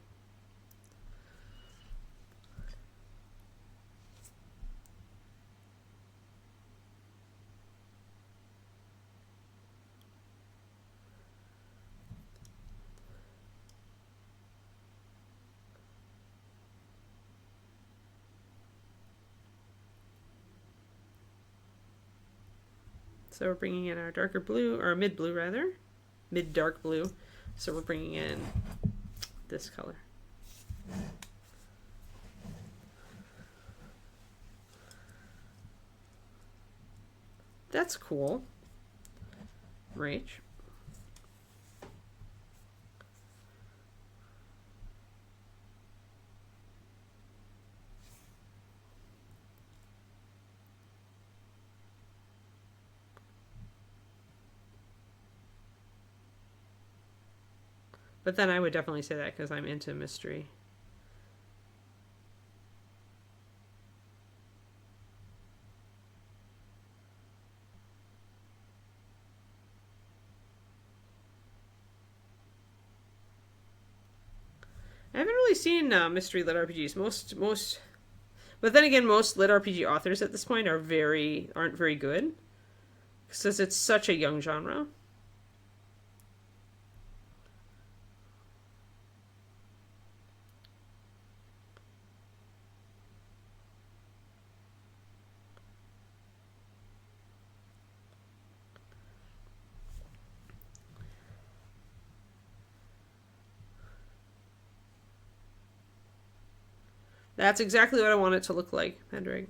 So we're bringing in our darker blue, or mid blue rather, mid dark blue. So we're bringing in this color. That's cool. Rach. But then I would definitely say that because I'm into mystery. I haven't really seen mystery lit RPGs. Most, but then again, most lit RPG authors at this point aren't very good, since it's such a young genre. That's exactly what I want it to look like, Hendrik.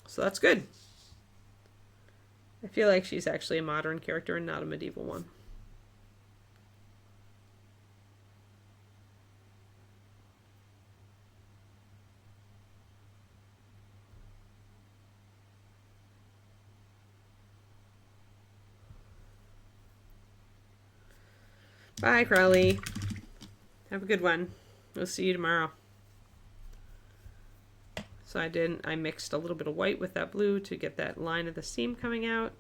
So that's good. I feel like she's actually a modern character and not a medieval one. Bye, Crowley. Have a good one. We'll see you tomorrow. So I mixed a little bit of white with that blue to get that line of the seam coming out.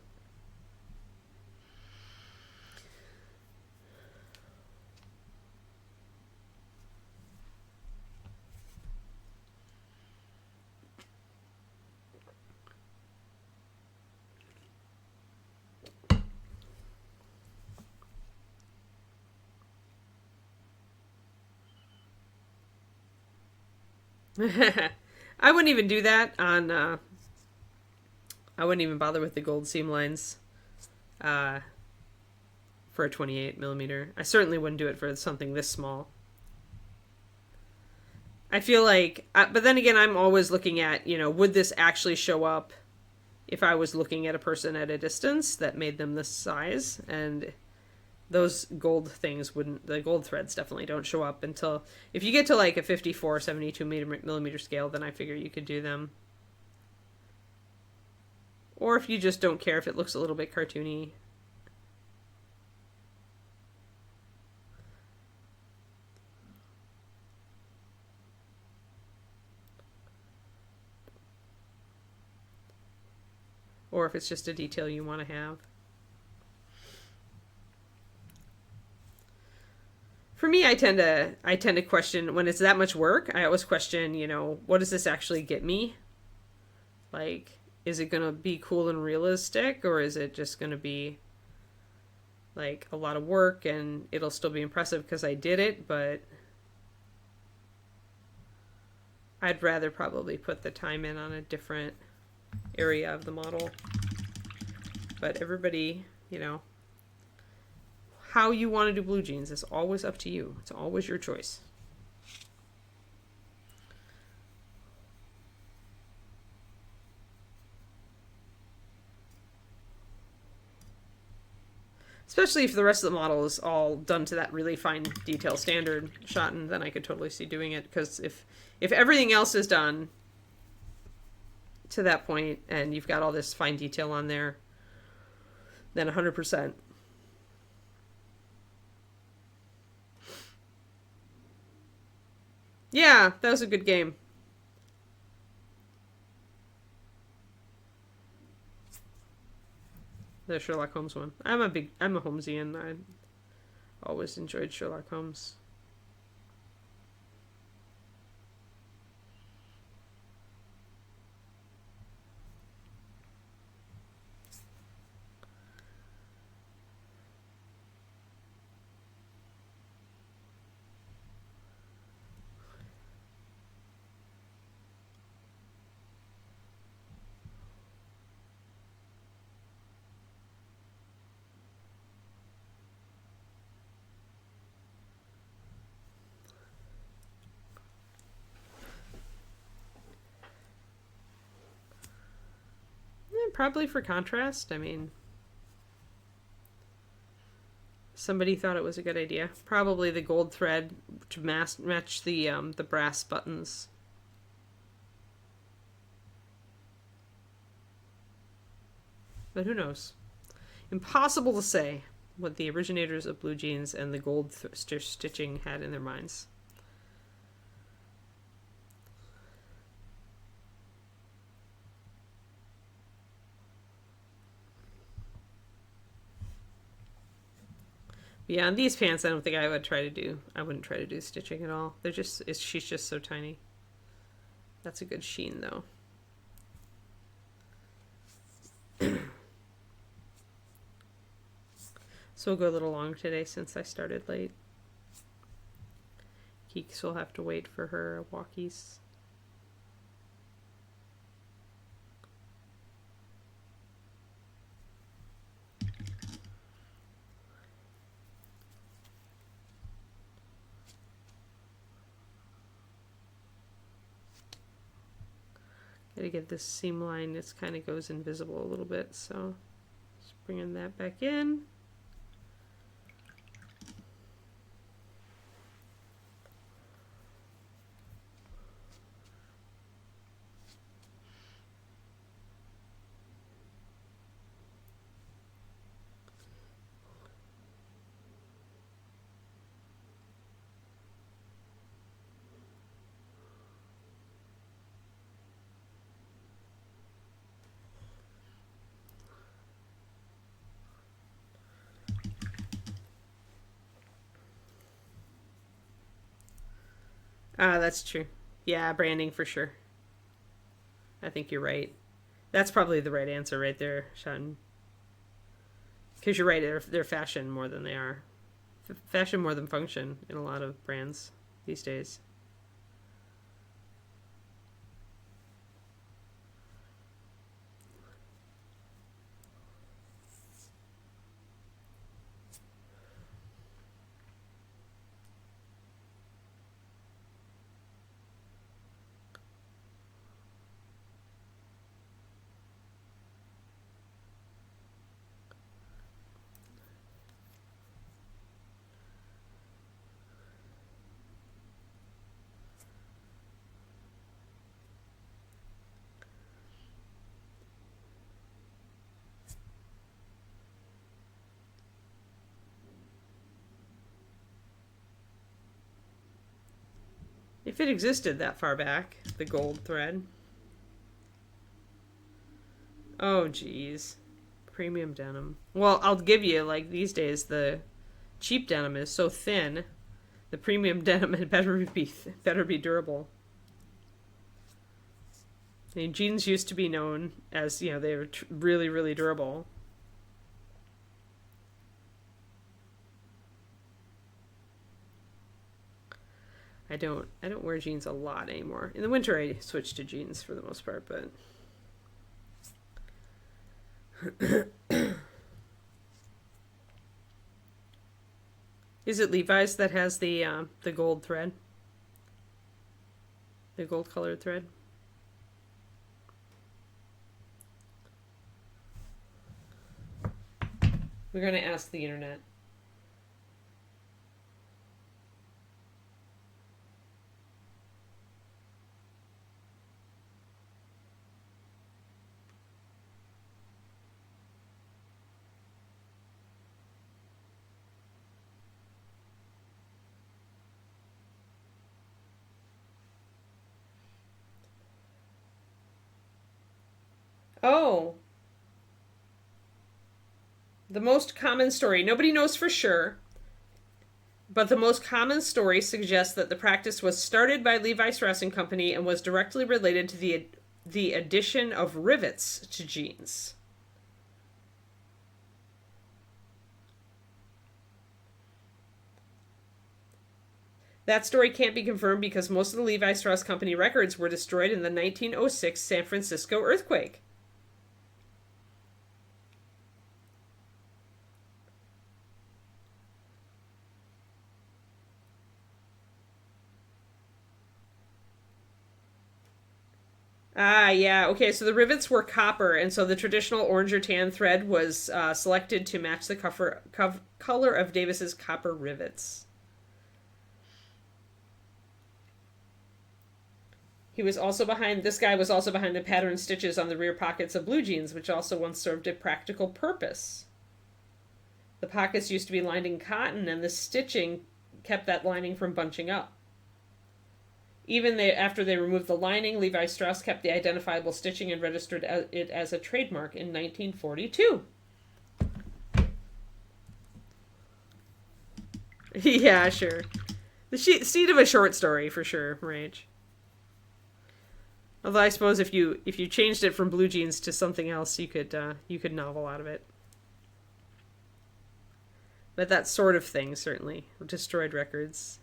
I wouldn't even do that on, I wouldn't even bother with the gold seam lines for a 28 millimeter. I certainly wouldn't do it for something this small. I feel like, but then again, I'm always looking at, would this actually show up if I was looking at a person at a distance that made them this size? And those gold things wouldn't, the gold threads definitely don't show up until, if you get to like a 54, 72 millimeter scale, then I figure you could do them. Or if you just don't care if it looks a little bit cartoony. Or if it's just a detail you want to have. For me, I tend to question when it's that much work. I always question, what does this actually get me? Like, is it gonna be cool and realistic, or is it just gonna be like a lot of work and it'll still be impressive because I did it, but I'd rather probably put the time in on a different area of the model. But everybody, you know, how you want to do blue jeans is always up to you. It's always your choice. Especially if the rest of the model is all done to that really fine detail standard shot, and then I could totally see doing it. Because if everything else is done to that point and you've got all this fine detail on there, then 100%. Yeah, that was a good game. The Sherlock Holmes one. I'm a Holmesian. I always enjoyed Sherlock Holmes. Probably for contrast. I mean, somebody thought it was a good idea. Probably the gold thread to match the brass buttons. But who knows? Impossible to say what the originators of blue jeans and the gold stitching had in their minds. Yeah, on these pants, I don't think I would try to do. I wouldn't try to do stitching at all. They're just. She's just so tiny. That's a good sheen, though. So we'll go a little long today since I started late. Keeks will have to wait for her walkies. Gotta get this seam line, it kind of goes invisible a little bit, so just bringing that back in. That's true. Yeah, branding for sure. I think you're right. That's probably the right answer right there, Sean. Because you're right, they're fashion more than they are. Fashion more than function in a lot of brands these days. If it existed that far back, the gold thread. Oh, geez. Premium denim. Well, I'll give you, like, these days, the cheap denim is so thin, the premium denim had better be durable. I mean, jeans used to be known as, they were really, really durable. I don't wear jeans a lot anymore. In the winter I switch to jeans for the most part, but is it Levi's that has the gold thread? The gold colored thread? We're going to ask the internet. Oh, the most common story. Nobody knows for sure, but the most common story suggests that the practice was started by Levi Strauss and Company and was directly related to the addition of rivets to jeans. That story can't be confirmed because most of the Levi Strauss Company records were destroyed in the 1906 San Francisco earthquake. Ah, yeah. Okay, so the rivets were copper, and so the traditional orange or tan thread was selected to match the color of Davis's copper rivets. This guy was also behind the pattern stitches on the rear pockets of blue jeans, which also once served a practical purpose. The pockets used to be lined in cotton, and the stitching kept that lining from bunching up. Even after they removed the lining, Levi Strauss kept the identifiable stitching and registered it as a trademark in 1942. Yeah, sure. The seed of a short story, for sure, Rage. Although I suppose if you changed it from blue jeans to something else, you could novel out of it. But that sort of thing, certainly. Destroyed records.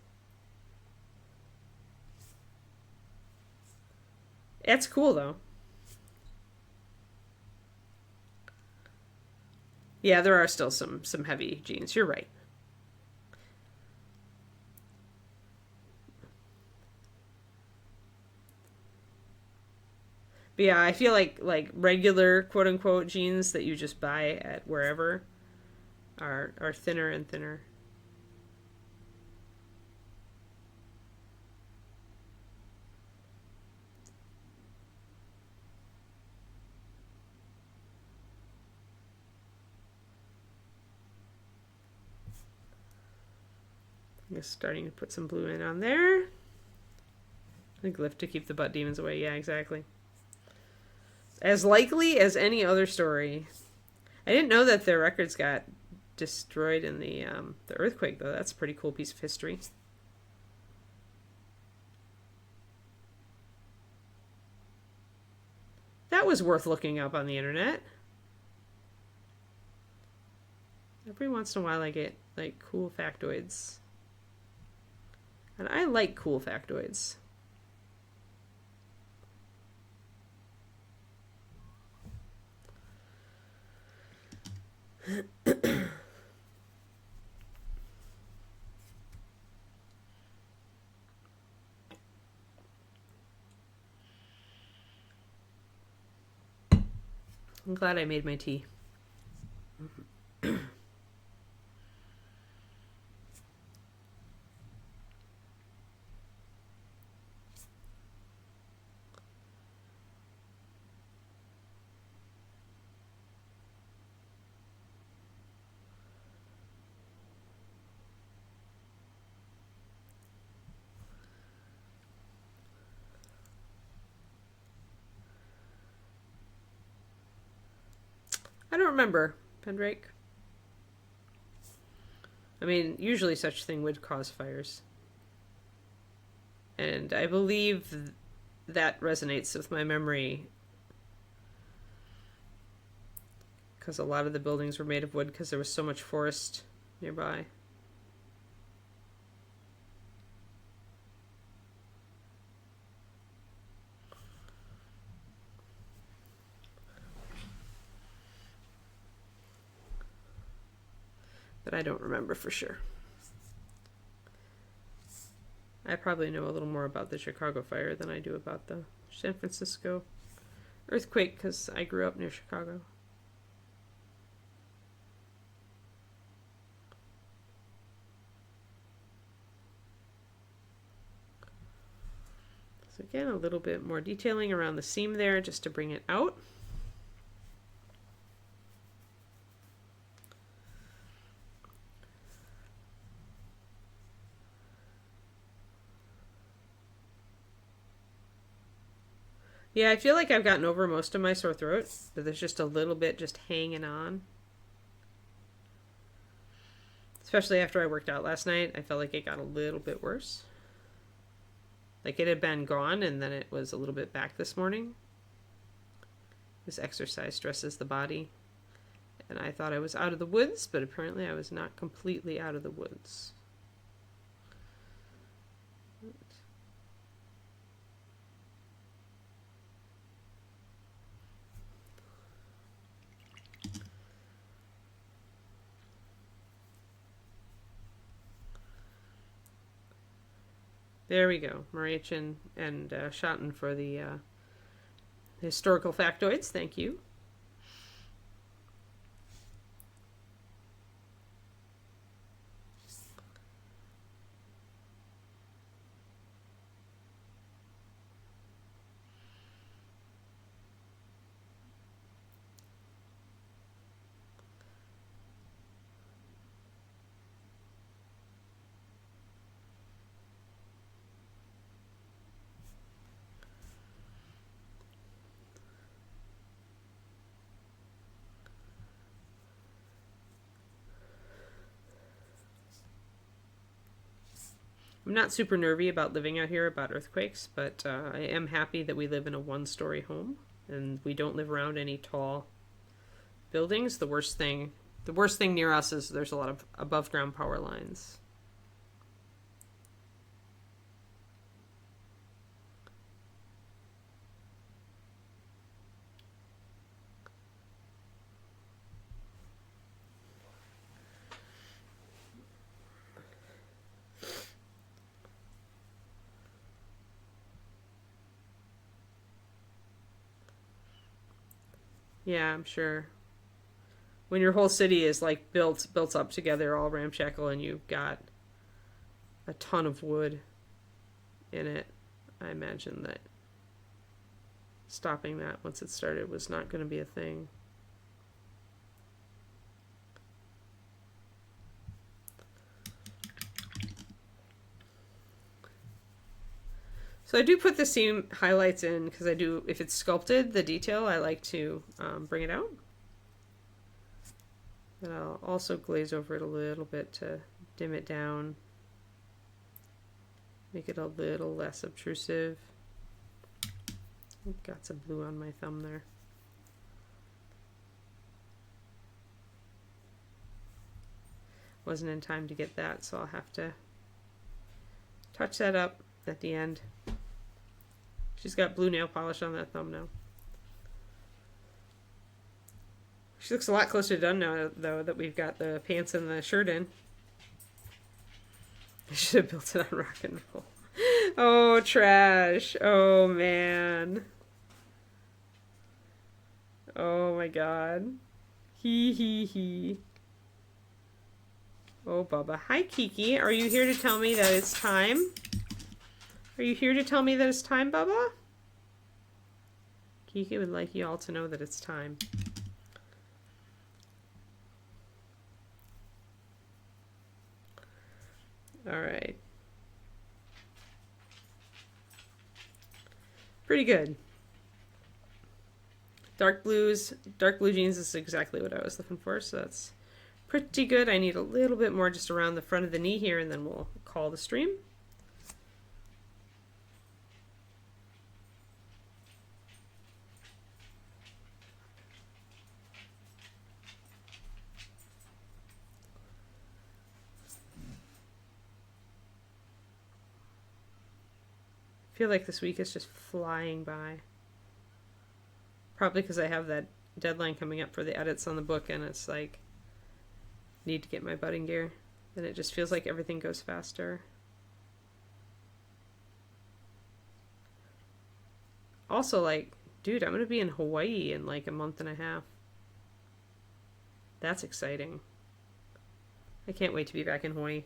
It's cool, though. Yeah, there are still some heavy jeans. You're right. But yeah, I feel like regular quote unquote jeans that you just buy at wherever are thinner and thinner. I'm just starting to put some blue in on there. A glyph to keep the butt demons away. Yeah, exactly. As likely as any other story. I didn't know that their records got destroyed in the earthquake, though. That's a pretty cool piece of history. That was worth looking up on the internet. Every once in a while I get cool factoids. And I like cool factoids. I'm glad I made my tea. I don't remember, Pendrake. I mean, usually such thing would cause fires. And I believe that resonates with my memory. Because a lot of the buildings were made of wood because there was so much forest nearby. but I don't remember for sure. I probably know a little more about the Chicago fire than I do about the San Francisco earthquake because I grew up near Chicago. So again, a little bit more detailing around the seam there just to bring it out. Yeah, I feel like I've gotten over most of my sore throat, but there's just a little bit just hanging on. Especially after I worked out last night, I felt like it got a little bit worse. Like it had been gone and then it was a little bit back this morning. This exercise stresses the body. And I thought I was out of the woods, but apparently I was not completely out of the woods. There we go. Mariachin and Schotten for the historical factoids. Thank you. I'm not super nervy about living out here about earthquakes, but I am happy that we live in a one-story home and we don't live around any tall buildings. The worst thing near us is there's a lot of above-ground power lines. Yeah, I'm sure. When your whole city is like built up together, all ramshackle, and you've got a ton of wood in it, I imagine that stopping that once it started was not going to be a thing. So I do put the seam highlights in because I do, if it's sculpted, the detail, I like to bring it out. And I'll also glaze over it a little bit to dim it down, make it a little less obtrusive. I've got some blue on my thumb there. Wasn't in time to get that, so I'll have to touch that up at the end. She's got blue nail polish on that thumb now. She looks a lot closer to done now, though, that we've got the pants and the shirt in. I should have built it on rock and roll. Oh, trash. Oh, man. Oh, my God. He. Oh, Bubba. Hi, Kiki. Are you here to tell me that it's time? Are you here to tell me that it's time, Bubba? Kiki would like you all to know that it's time. All right. Pretty good. Dark blue jeans is exactly what I was looking for, so that's pretty good. I need a little bit more just around the front of the knee here, and then we'll call the stream. I feel like this week is just flying by. Probably because I have that deadline coming up for the edits on the book, and it's like need to get my budding gear. Then it just feels like everything goes faster. Also, like, dude, I'm going to be in Hawaii in like a month and a half. That's exciting. I can't wait to be back in Hawaii.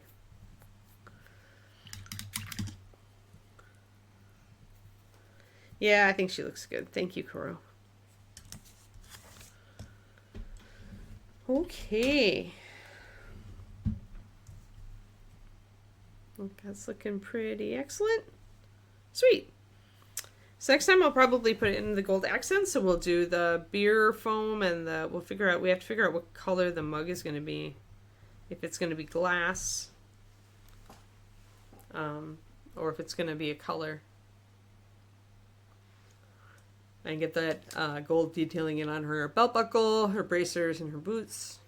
Yeah, I think she looks good. Thank you, Kuro. Okay. That's looking pretty excellent. Sweet. So next time I'll probably put it in the gold accents. So we'll do the beer foam and we have to figure out what color the mug is going to be. If it's going to be glass, or if it's going to be a color. And get that gold detailing in on her belt buckle, her bracers, and her boots.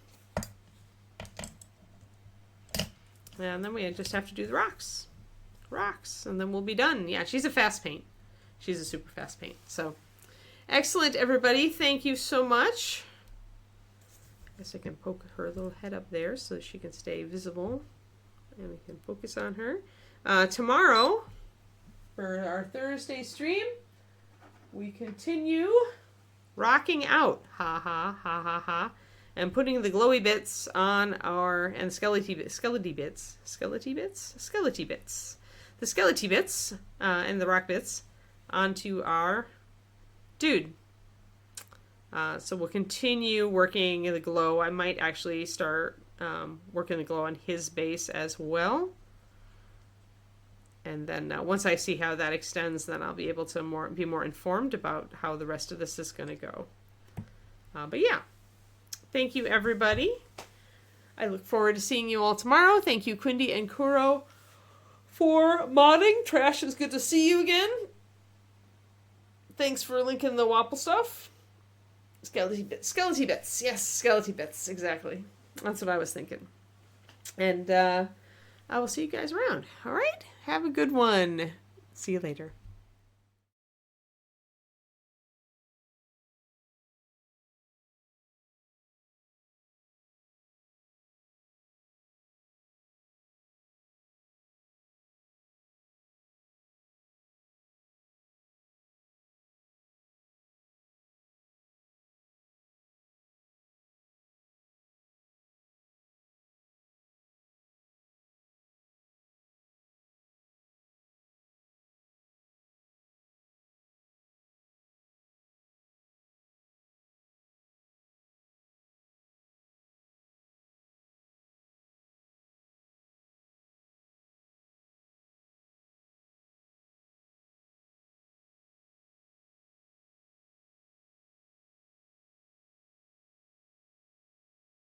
And then we just have to do the rocks. And then we'll be done. Yeah, she's a fast paint. She's a super fast paint. So, excellent, everybody. Thank you so much. I guess I can poke her little head up there so she can stay visible. And we can focus on her. Tomorrow, for our Thursday stream, we continue rocking out. Ha ha ha ha ha. And putting the glowy bits on our, and skelety bits, the skelety bits, and the rock bits onto our dude. So we'll continue working the glow. I might actually start working the glow on his base as well. And then once I see how that extends, then I'll be able to be more informed about how the rest of this is going to go. But yeah. Thank you, everybody. I look forward to seeing you all tomorrow. Thank you, Quindy and Kuro, for modding. Trash, it's good to see you again. Thanks for linking the Wapple stuff. Skelety bits. Yes, skelety bits. Exactly. That's what I was thinking. And I will see you guys around. All right? Have a good one. See you later.